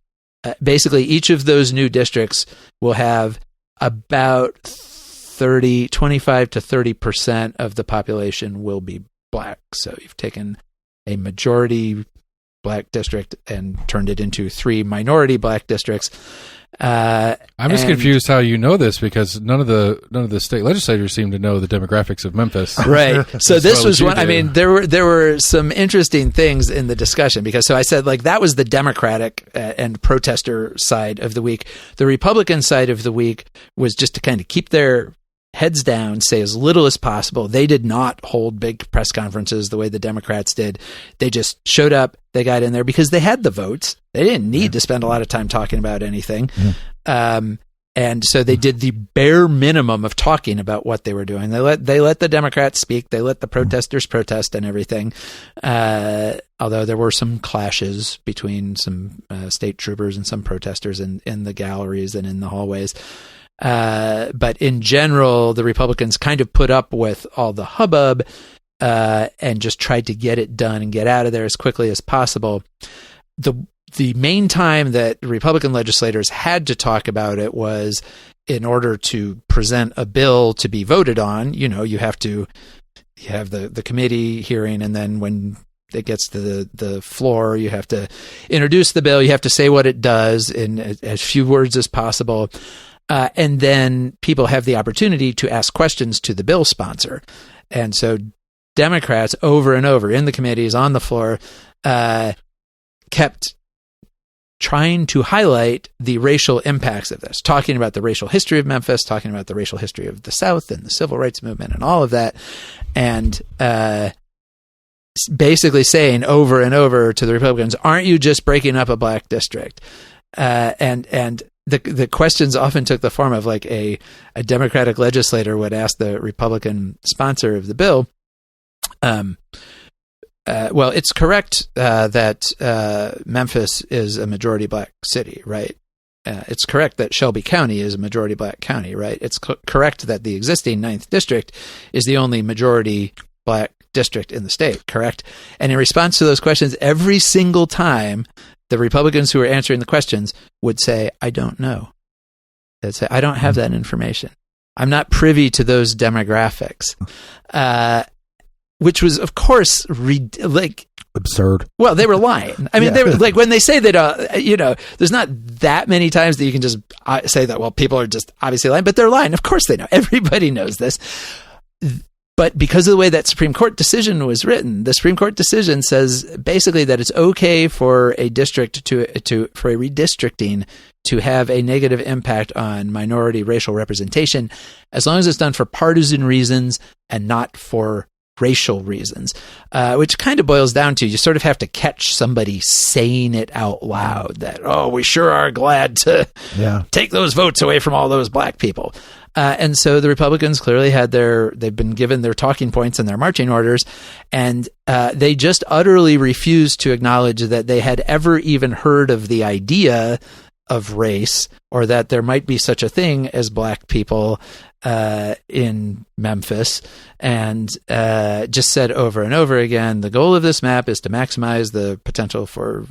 basically each of those new districts will have about 25 to 30% of the population will be black. So you've taken a majority black district and turned it into 3 minority black districts. I'm just confused how you know this, because none of the state legislators seem to know the demographics of Memphis. Right. So this was one. do. I mean, there were some interesting things in the discussion, because so I said, like, that was the Democratic and protester side of the week. The Republican side of the week was just to kind of keep their heads down, say as little as possible. They did not hold big press conferences the way the Democrats did. They just showed up. They got in there because they had the votes. They didn't need to spend a lot of time talking about anything. And so they did the bare minimum of talking about what they were doing. They let the Democrats speak. They let the protesters protest and everything. Although there were some clashes between some state troopers and some protesters in the galleries and in the hallways. But in general, the Republicans kind of put up with all the hubbub and just tried to get it done and get out of there as quickly as possible. The main time that Republican legislators had to talk about it was in order to present a bill to be voted on. You know, you have the committee hearing, and then when it gets to the floor, you have to introduce the bill. You have to say what it does in as few words as possible. And then people have the opportunity to ask questions to the bill sponsor. And so Democrats over and over in the committees, on the floor, kept trying to highlight the racial impacts of this, talking about the racial history of Memphis, talking about the racial history of the South and the civil rights movement and all of that. And basically saying over and over to the Republicans, aren't you just breaking up a black district? And the questions often took the form of, like, a Democratic legislator would ask the Republican sponsor of the bill, well, it's correct that Memphis is a majority black city, right? It's correct that Shelby County is a majority black county, right? It's correct that the existing 9th District is the only majority black district in the state, correct? And in response to those questions, every single time, the Republicans who were answering the questions would say, I don't know. They'd say, I don't have that information. I'm not privy to those demographics. Which was, of course, absurd. Well, they were lying. I mean, they were like, when they say that, there's not that many times that you can just say that, well, people are just obviously lying, but they're lying. Of course they know. Everybody knows this. But because of the way that Supreme Court decision was written, the Supreme Court decision says basically that it's okay for a district for a redistricting to have a negative impact on minority racial representation, as long as it's done for partisan reasons and not for racial reasons, which kind of boils down to, you sort of have to catch somebody saying it out loud that, oh, we sure are glad to take those votes away from all those black people. And so the Republicans clearly they've been given their talking points and their marching orders, and they just utterly refused to acknowledge that they had ever even heard of the idea of race, or that there might be such a thing as black people in Memphis, and just said over and over again, the goal of this map is to maximize the potential for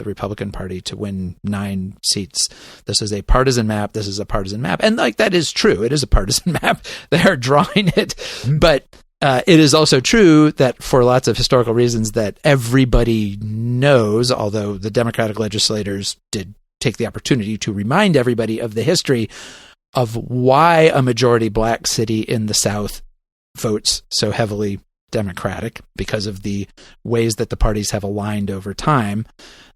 Republican Party to win 9 seats. This is a partisan map. This is a partisan map. And like, that is true. It is a partisan map. They are drawing it. But it is also true that for lots of historical reasons that everybody knows, although the Democratic legislators did take the opportunity to remind everybody of the history of why a majority black city in the South votes so heavily Democratic, because of the ways that the parties have aligned over time.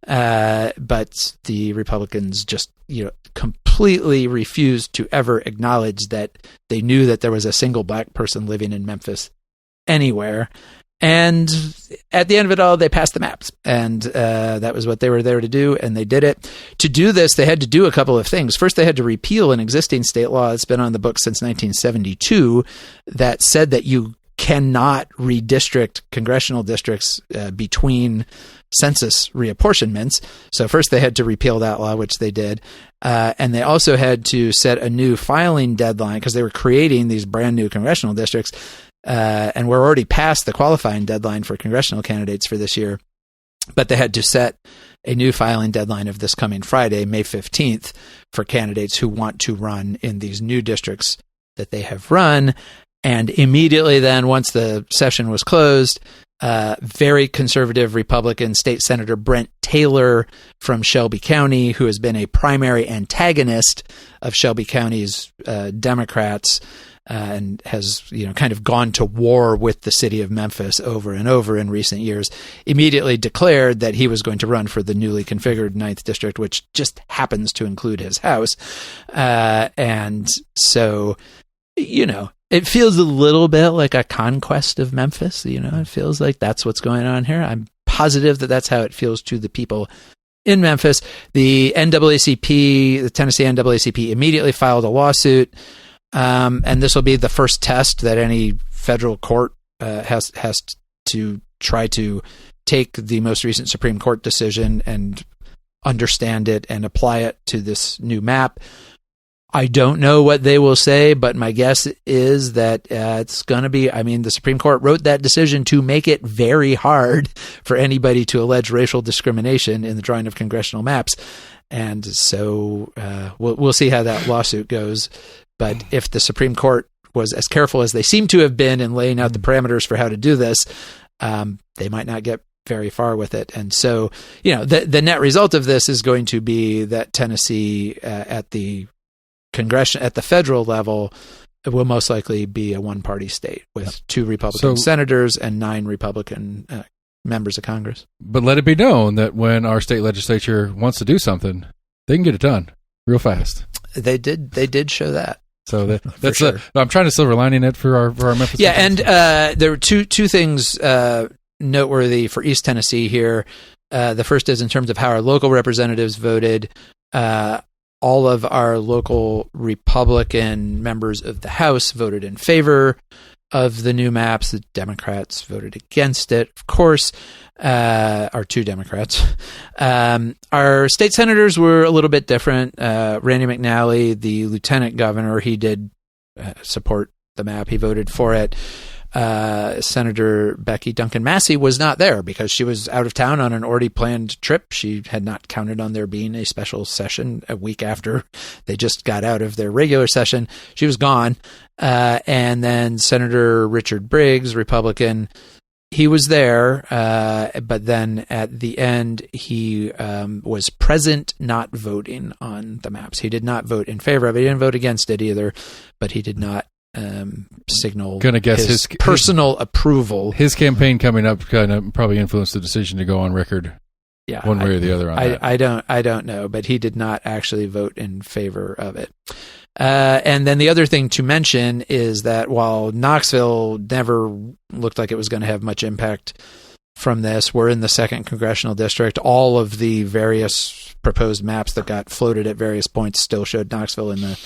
But the Republicans just, completely refused to ever acknowledge that they knew that there was a single black person living in Memphis anywhere. And at the end of it all, they passed the maps, and that was what they were there to do, and they did it. To do this, they had to do a couple of things. First, they had to repeal an existing state law that's been on the books since 1972 that said that you cannot redistrict congressional districts between census reapportionments. So first they had to repeal that law, which they did. And they also had to set a new filing deadline, because they were creating these brand new congressional districts. And we're already past the qualifying deadline for congressional candidates for this year, but they had to set a new filing deadline of this coming Friday, May 15th, for candidates who want to run in these new districts that they have run. And immediately then, once the session was closed, very conservative Republican State Senator Brent Taylor from Shelby County, who has been a primary antagonist of Shelby County's Democrats, and has kind of gone to war with the city of Memphis over and over in recent years, immediately declared that he was going to run for the newly configured 9th District, which just happens to include his house. And so, it feels a little bit like a conquest of Memphis. It feels like that's what's going on here. I'm positive that that's how it feels to the people in Memphis. The NAACP, the Tennessee NAACP, immediately filed a lawsuit. And this will be the first test that any federal court has to try to take the most recent Supreme Court decision and understand it and apply it to this new map. I don't know what they will say, but my guess is that it's going to be, the Supreme Court wrote that decision to make it very hard for anybody to allege racial discrimination in the drawing of congressional maps. And so we'll see how that lawsuit goes. But if the Supreme Court was as careful as they seem to have been in laying out the parameters for how to do this, they might not get very far with it. And so, the net result of this is going to be that Tennessee at the federal level will most likely be a one-party state with 2 Republican senators and 9 Republican members of Congress. But let it be known that when our state legislature wants to do something, they can get it done real fast. They did show that. So that's sure. I'm trying to silver lining it for our Memphis. Yeah, and there were two things noteworthy for East Tennessee here. The first is in terms of how our local representatives voted. All of our local Republican members of the House voted in favor of the new maps. The Democrats voted against it, of course, our 2 Democrats. Our state senators were a little bit different. Randy McNally, the lieutenant governor, he did support the map. He voted for it. Senator Becky Duncan Massey was not there because she was out of town on an already planned trip. She had not counted on there being a special session a week after they just got out of their regular session. She was gone. And then Senator Richard Briggs, Republican, he was there, but then at the end, he was present, not voting on the maps. He did not vote in favor of it. He didn't vote against it either, but he did not signal Gonna guess his personal approval. His campaign coming up kind of probably influenced the decision to go on record, one way or the other on that. I don't know, but he did not actually vote in favor of it. And then the other thing to mention is that while Knoxville never looked like it was going to have much impact from this, we're in the 2nd Congressional District. All of the various proposed maps that got floated at various points still showed Knoxville in the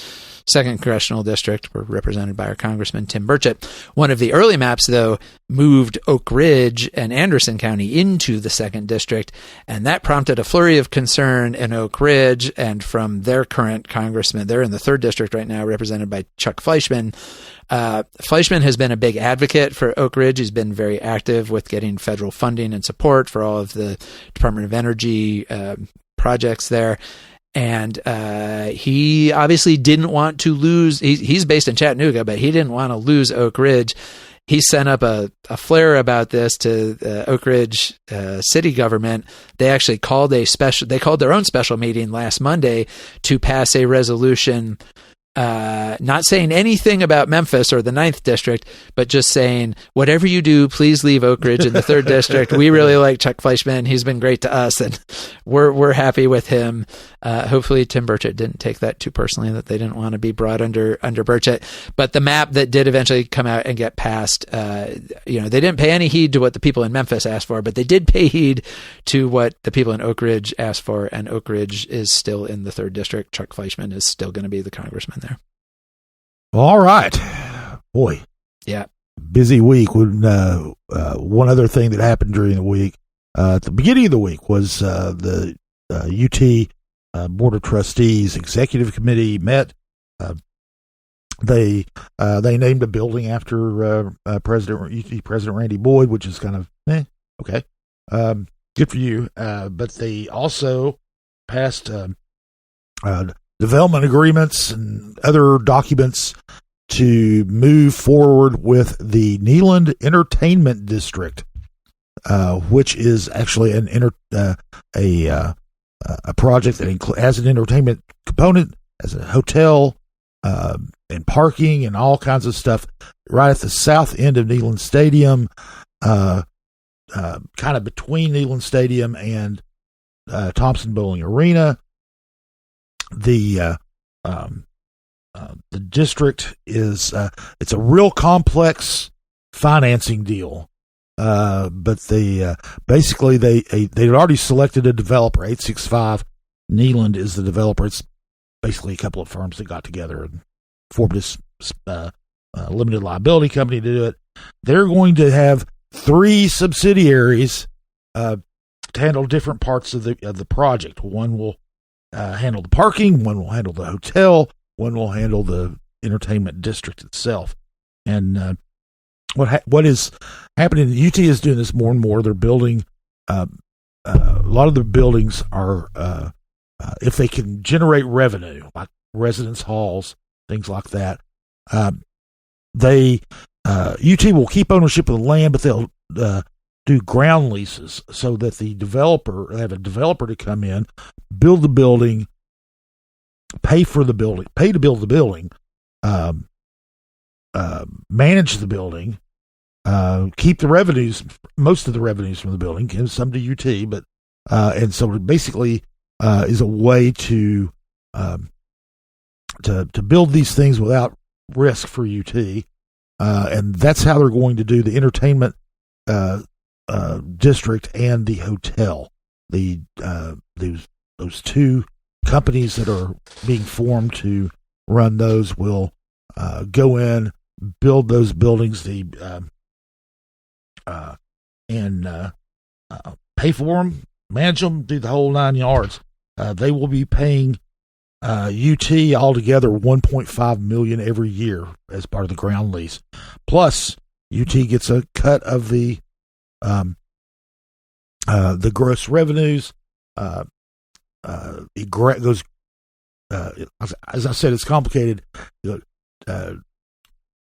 2nd Congressional District. We're represented by our Congressman Tim Burchett. One of the early maps, though, moved Oak Ridge and Anderson County into the 2nd District, and that prompted a flurry of concern in Oak Ridge and from their current congressman. They're in the 3rd District right now, represented by Chuck Fleischman. Fleischman has been a big advocate for Oak Ridge. He's been very active with getting federal funding and support for all of the Department of Energy projects there. And he obviously didn't want to lose. He's based in Chattanooga, but he didn't want to lose Oak Ridge. He sent up a flare about this to the Oak Ridge city government. They actually called their own special meeting last Monday to pass a resolution not saying anything about Memphis or the 9th District, but just saying, whatever you do, please leave Oak Ridge in the 3rd District. We really like Chuck Fleischman. He's been great to us, and we're happy with him. Hopefully Tim Burchett didn't take that too personally, that they didn't want to be brought under Burchett. But the map that did eventually come out and get passed, they didn't pay any heed to what the people in Memphis asked for, but they did pay heed to what the people in Oak Ridge asked for, and Oak Ridge is still in the 3rd District. Chuck Fleischman is still going to be the congressman there. All right. Boy. Yeah. Busy week. One other thing that happened during the week, at the beginning of the week, was the UT Board of Trustees Executive Committee met. They named a building after UT President Randy Boyd, which is kind of okay. Good for you. But they also passed development agreements and other documents to move forward with the Neyland Entertainment District, which is actually a project that has an entertainment component, as a hotel and parking and all kinds of stuff right at the south end of Neyland Stadium, kind of between Neyland Stadium and Thompson Bowling Arena. The district is it's a real complex financing deal, but they basically they'd already selected a developer. 865 Neyland is the developer. It's basically a couple of firms that got together and formed this limited liability company to do it. They're going to have 3 subsidiaries to handle different parts of the project. One will handle the parking, one will handle the hotel, one will handle the entertainment district itself. And what is happening? UT is doing this more and more. They're building a lot of the buildings are if they can generate revenue, like residence halls, things like that. UT will keep ownership of the land, but they'll do ground leases so that they have a developer to come in, build the building, pay to build the building, manage the building, keep the revenues, most of the revenues from the building, give some to UT, but and so it basically is a way to build these things without risk for UT, and that's how they're going to do the entertainment district and the hotel. Those 2 companies that are being formed to run those will go in, build those buildings, and pay for them, manage them, do the whole 9 yards. They will be paying UT altogether $1.5 million every year as part of the ground lease. Plus, UT gets a cut of the gross revenues. It goes, as I said, it's complicated. At 3%,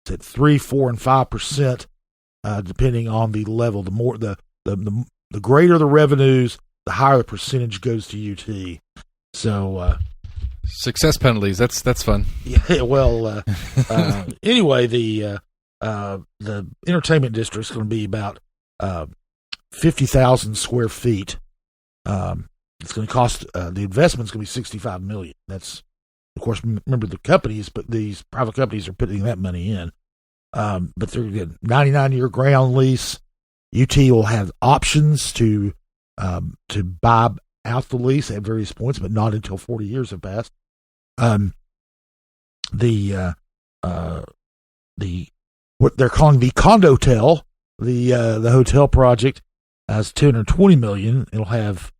4%, and 5%, depending on the level. The more the greater the revenues, the higher the percentage goes to UT. So success penalties. That's fun. Yeah. Well. Anyway, the entertainment district is going to be about 50,000 square feet. It's going to cost the investment is going to be $65 million. That's, of course, remember the companies, but these private companies are putting that money in. But they're going to get 99-year ground lease. UT will have options to buy out the lease at various points, but not until 40 years have passed. What they're calling the Condotel, the hotel project, has $220 million. It'll have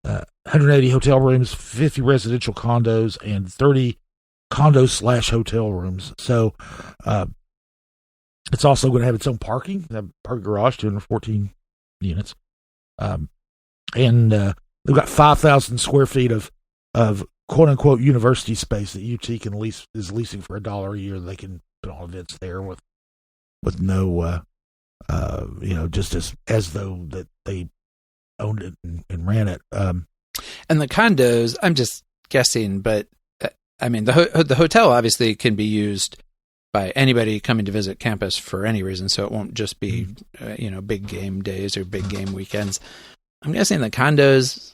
180 hotel rooms, 50 residential condos, and 30 condo/hotel rooms. So it's also going to have its own parking garage, 214 units. And they've got 5,000 square feet of quote unquote university space that UT is leasing for $1 a year. They can put on events there with no, just as though that they owned it and ran it. And the condos, I'm just guessing, but I mean, the hotel obviously can be used by anybody coming to visit campus for any reason, so it won't just be, big game days or big game weekends. I'm guessing the condos,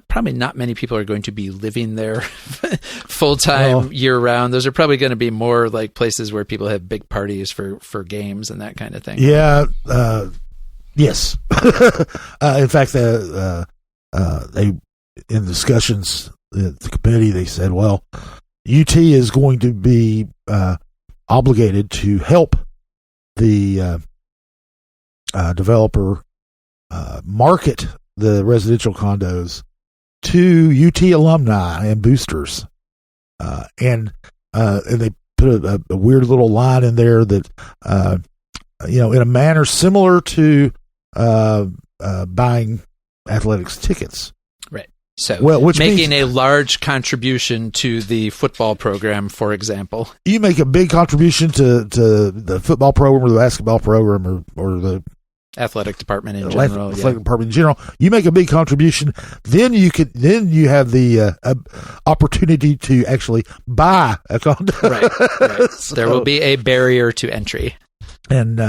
probably not many people are going to be living there full-time year-round. Those are probably going to be more like places where people have big parties for games and that kind of thing. Yeah. Yes. In fact, they in discussions at the committee, they said, well, UT is going to be obligated to help the developer market the residential condos to UT alumni and boosters, and they put a weird little line in there that in a manner similar to buying athletics tickets. Right. So which making means a large contribution to the football program, for example. you make a big contribution to the football program or the basketball program or the Athletic department in general. athletic department in general. You make a big contribution, then you have the opportunity to actually buy a condo. Right. So, there will be a barrier to entry. And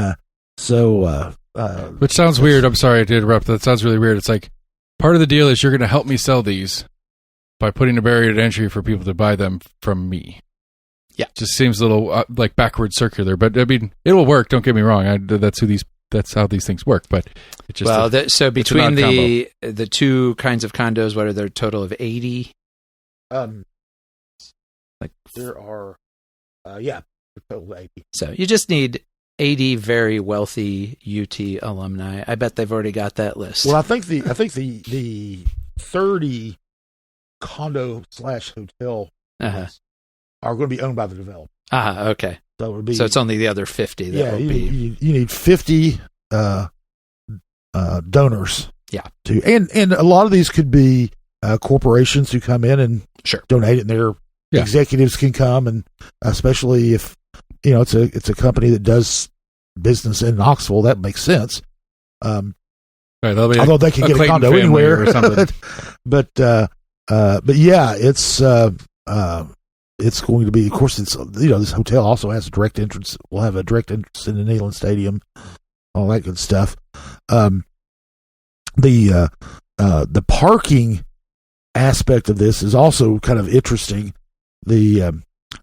Which sounds weird. I'm sorry to interrupt. That sounds really weird. It's like part of the deal is you're going to help me sell these by putting a barrier to entry for people to buy them from me. Yeah. Just seems a little like backward circular, but I mean, it will work. Don't get me wrong. That's how these things work. But it just so between the two kinds of condos, what are there a total of 80? Like there are, a total of 80. So you just need 80 very wealthy UT alumni. I bet they've already got that list. Well, I think the 30 condo / hotel are going to be owned by the developer. Okay. So it would be. So it's only the other 50 that will be. You need 50 donors. Yeah. And a lot of these could be corporations who come in and donate, and their executives can come, and especially if it's a company that does business in Knoxville, that makes sense. Although they can get a condo anywhere or something. but yeah, it's going to be, of course, this hotel also has a direct entrance. We'll have a direct entrance into Neyland Stadium, all that good stuff. The parking aspect of this is also kind of interesting.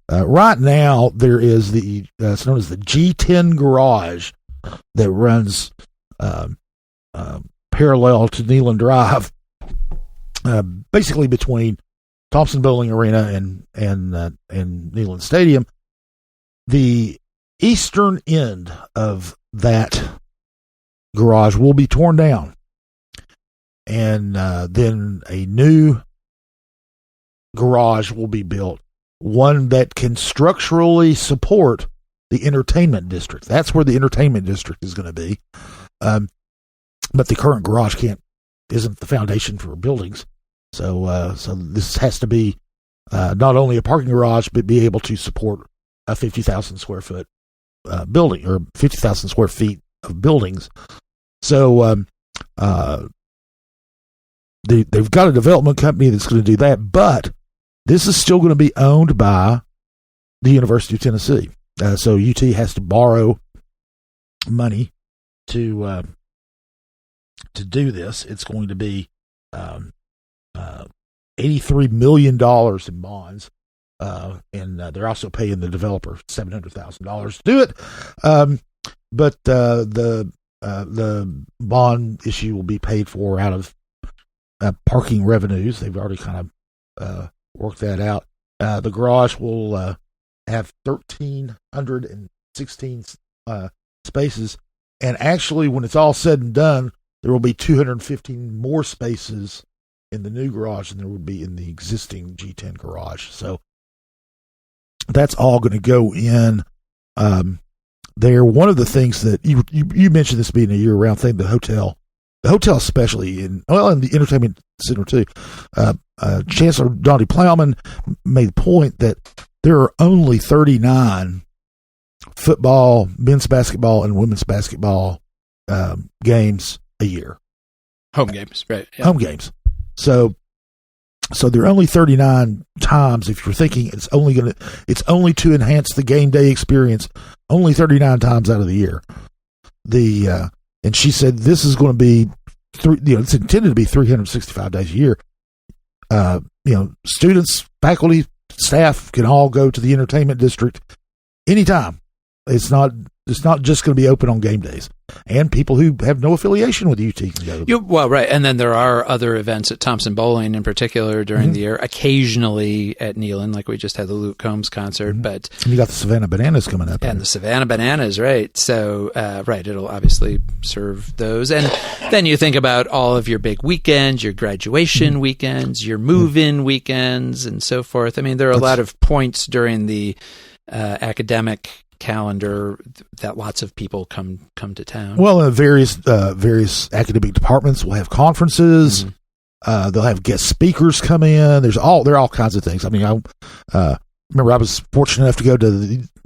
Right now there is it's known as the G10 garage that runs parallel to Neyland Drive, basically between Thompson Bowling Arena and Neyland Stadium. The eastern end of that garage will be torn down, and then a new garage will be built, one that can structurally support the entertainment district. That's where the entertainment district is going to be. But the current garage isn't the foundation for buildings. So this has to be not only a parking garage, but be able to support a 50,000 square foot building, or 50,000 square feet of buildings. So they've got a development company that's going to do that, but this is still going to be owned by the University of Tennessee. So UT has to borrow money to do this. It's going to be $83 million in bonds, and they're also paying the developer $700,000 to do it. But the bond issue will be paid for out of parking revenues. They've already kind of worked that out. The garage will have 1,316 spaces, and actually, when it's all said and done, there will be 215 more spaces in the new garage than there would be in the existing G10 garage. So that's all going to go in there. One of the things that you mentioned, this being a year-round thing, the hotel especially, and the entertainment center too. Chancellor Donnie Plowman made the point that there are only 39 football, men's basketball, and women's basketball games a year. Home games, right? Yeah. Home games. So there are only 39 times. If you're thinking it's only to enhance the game day experience, only 39 times out of the year. And she said this is going to be it's intended to be 365 days a year. Students, faculty, staff can all go to the entertainment district anytime. It's not just going to be open on game days, and people who have no affiliation with UT can go. Well, right, and then there are other events at Thompson Bowling in particular during the year. Occasionally at Neyland, like we just had the Luke Combs concert, but and you got the Savannah Bananas coming up, and the Savannah Bananas, right? So, it'll obviously serve those, and then you think about all of your big weekends, your graduation weekends, your move-in weekends, and so forth. I mean, there are a lot of points during the academic calendar that lots of people come to town. Well, various academic departments will have conferences. They'll have guest speakers come in. There are all kinds of things. I mean, I remember I was fortunate enough to go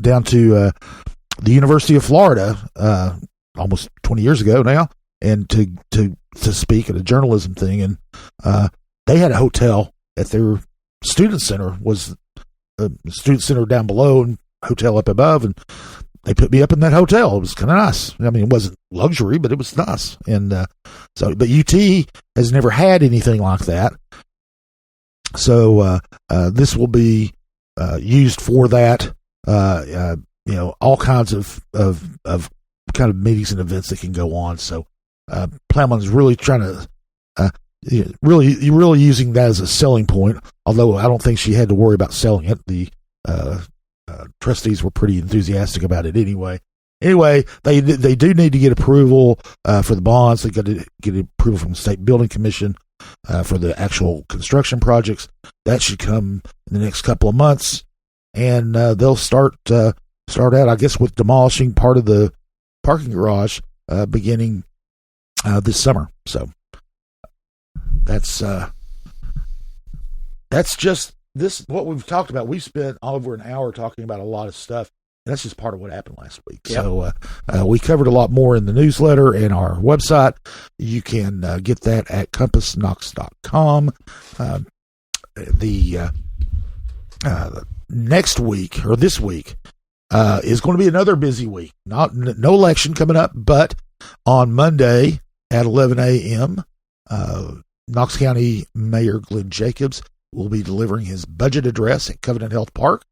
down to the University of Florida almost 20 years ago now, and to speak at a journalism thing. And they had a hotel at their student center, was a student center down below and hotel up above, and they put me up in that hotel. It was kind of nice. I mean, it wasn't luxury, but it was nice. And but UT has never had anything like that. So this will be used for that. All kinds of kind of meetings and events that can go on. So Plowman's really trying to really using that as a selling point. Although I don't think she had to worry about selling it. The trustees were pretty enthusiastic about it anyway. Anyway, they do need to get approval for the bonds. They got to get approval from the State Building Commission for the actual construction projects. That should come in the next couple of months, and they'll start out, I guess, with demolishing part of the parking garage beginning this summer. So that's just this. What we've talked about. We've spent over an hour talking about a lot of stuff. That's just part of what happened last week. Yep. So we covered a lot more in the newsletter and our website. You can get that at CompassKnox.com. The next week, or this week, is going to be another busy week. No election coming up, but on Monday at 11 a.m., Knox County Mayor Glenn Jacobs will be delivering his budget address at Covenant Health Park.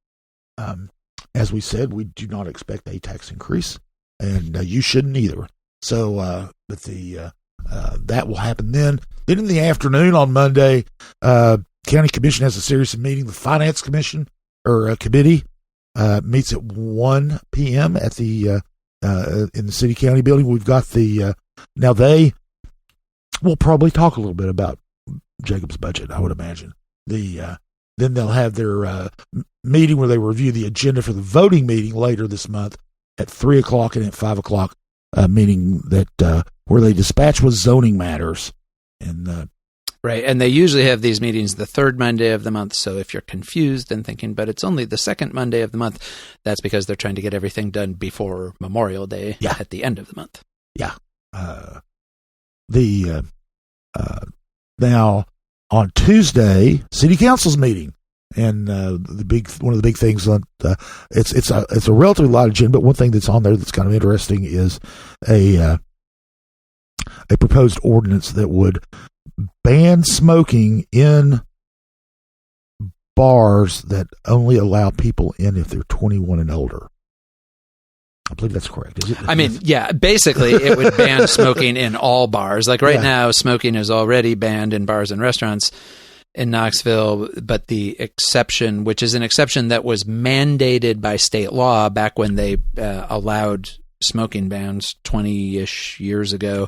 As we said, we do not expect a tax increase, and you shouldn't either. So, but that will happen then. Then in the afternoon on Monday, County Commission has a series of meetings. The Finance Commission or committee meets at 1 p.m. at the in the City County building. We've got now they will probably talk a little bit about Jacob's budget, I would imagine. Then they'll have their meeting where they review the agenda for the voting meeting later this month at 3 o'clock and at 5 o'clock, meeting that where they dispatch with zoning matters. And right, and they usually have these meetings the third Monday of the month. So if you're confused and thinking, but it's only the second Monday of the month, that's because they're trying to get everything done before Memorial Day at the end of the month. Yeah. Now on Tuesday, City Council's meeting, and one of the big things on it's a relatively light agenda, but one thing that's on there that's kind of interesting is a proposed ordinance that would ban smoking in bars that only allow people in if they're 21 and older. I believe that's correct. Is it? I mean, yeah, basically it would ban smoking in all bars. Like right now, smoking is already banned in bars and restaurants in Knoxville, but the exception, which is an exception that was mandated by state law back when they allowed smoking bans 20-ish years ago,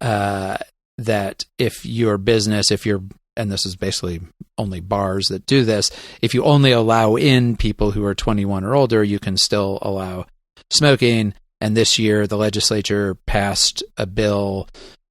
that if your business, and this is basically only bars that do this, if you only allow in people who are 21 or older, you can still allow smoking. And this year the legislature passed a bill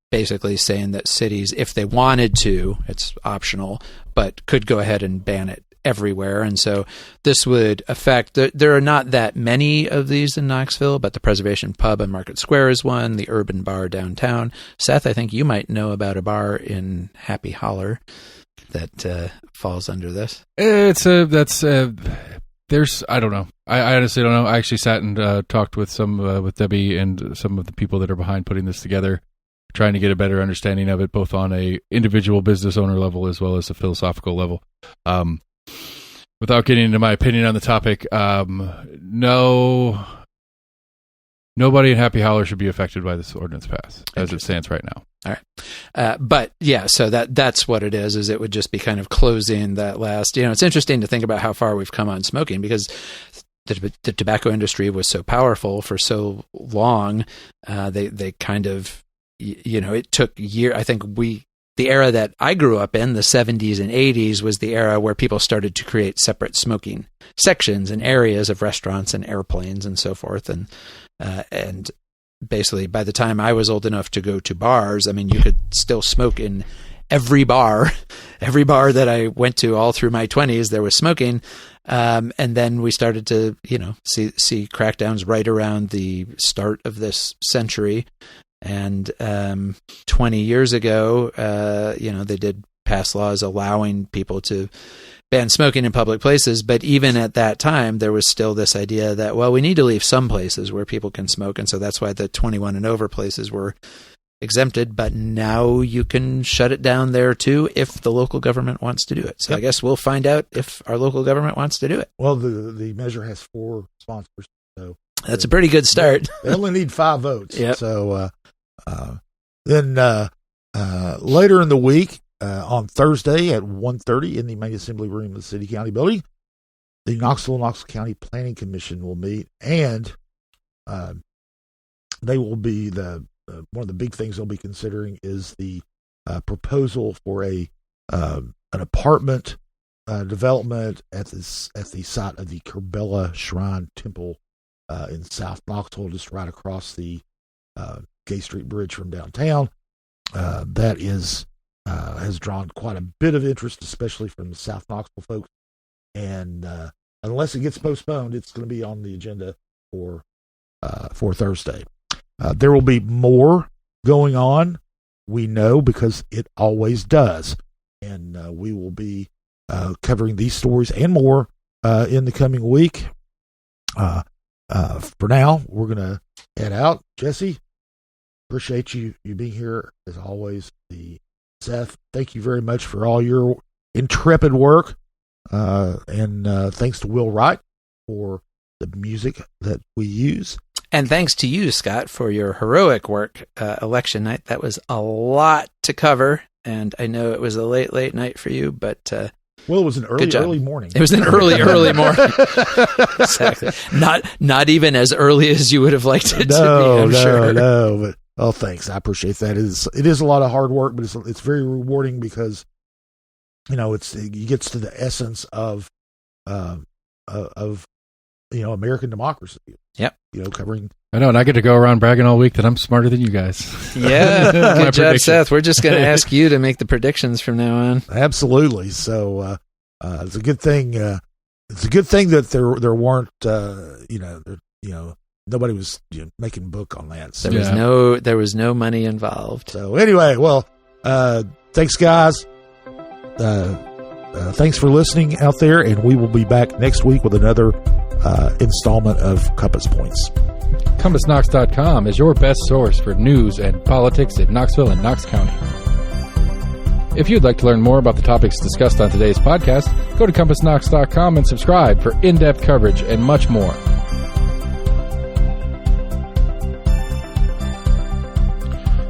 basically saying that cities, if they wanted to, it's optional, but could go ahead and ban it everywhere. And so this would affect, there are not that many of these in Knoxville, but the Preservation Pub on Market Square is one, the Urban Bar downtown. Seth, I think you might know about a bar in Happy Holler that falls under this. I don't know. I honestly don't know. I actually sat and talked with with Debbie and some of the people that are behind putting this together, trying to get a better understanding of it, both on a individual business owner level as well as a philosophical level. Without getting into my opinion on the topic, nobody in Happy Holler should be affected by this ordinance pass as it stands right now. All right. But yeah, so that's what it is it would just be kind of closing that last, it's interesting to think about how far we've come on smoking, because the tobacco industry was so powerful for so long. They kind of, it took years. I think the era that I grew up in, the 70s and 80s, was the era where people started to create separate smoking sections and areas of restaurants and airplanes and so forth. And basically by the time I was old enough to go to bars, I mean, you could still smoke in every bar that I went to all through my 20s, there was smoking. And then we started to, see crackdowns right around the start of this century. And 20 years ago, they did pass laws allowing people to ban smoking in public places. But even at that time, there was still this idea that, well, we need to leave some places where people can smoke. And so that's why the 21 and over places were exempted. But now you can shut it down there too if the local government wants to do it. So I guess we'll find out if our local government wants to do it. Well, the measure has 4 sponsors, so that's a pretty good start. They only need 5 votes. Yep. So then later in the week, on Thursday at 1:30 in the main assembly room of the City County Building, the Knoxville County Planning Commission will meet, and they will be one of the big things they'll be considering is the proposal for an apartment development at the site of the Kerbella Shrine Temple in South Knoxville, just right across the Gay Street Bridge from downtown. That has drawn quite a bit of interest, especially from the South Knoxville folks. And unless it gets postponed, it's going to be on the agenda for Thursday. There will be more going on, we know, because it always does. And we will be covering these stories and more in the coming week. For now, we're going to head out. Jesse, appreciate you being here as always. Seth, thank you very much for all your intrepid work. And thanks to Will Wright for the music that we use. And thanks to you, Scott, for your heroic work election night. That was a lot to cover. And I know it was a late night for you, but well, it was an early morning. It was an early morning. Exactly. Not even as early as you would have liked it to be, I'm sure. No, but thanks. I appreciate that. It is a lot of hard work, but it's very rewarding because it gets to the essence of American democracy. Yep. Covering. I know, and I get to go around bragging all week that I'm smarter than you guys. Yeah, good job, Seth. We're just going to ask you to make the predictions from now on. Absolutely. So it's a good thing. It's a good thing that there weren't. Nobody was making book on that. So. There was no money involved. So anyway, well, thanks, guys. Thanks for listening out there, and we will be back next week with another installment of Compass Points. CompassKnox.com is your best source for news and politics in Knoxville and Knox County. If you'd like to learn more about the topics discussed on today's podcast, go to CompassKnox.com and subscribe for in-depth coverage and much more.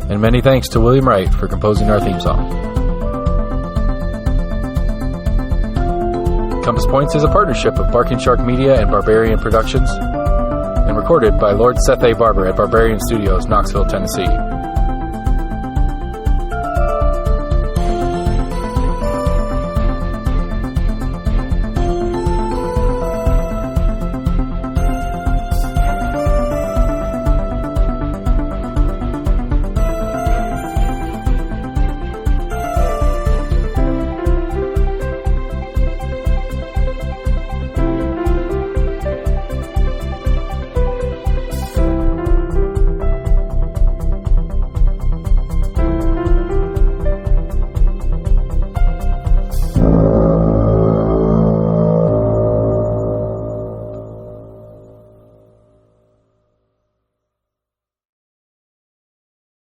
And many thanks to William Wright for composing our theme song. Compass Points is a partnership of Barking Shark Media and Barbarian Productions, and recorded by Lord Seth A. Barber at Barbarian Studios, Knoxville, Tennessee.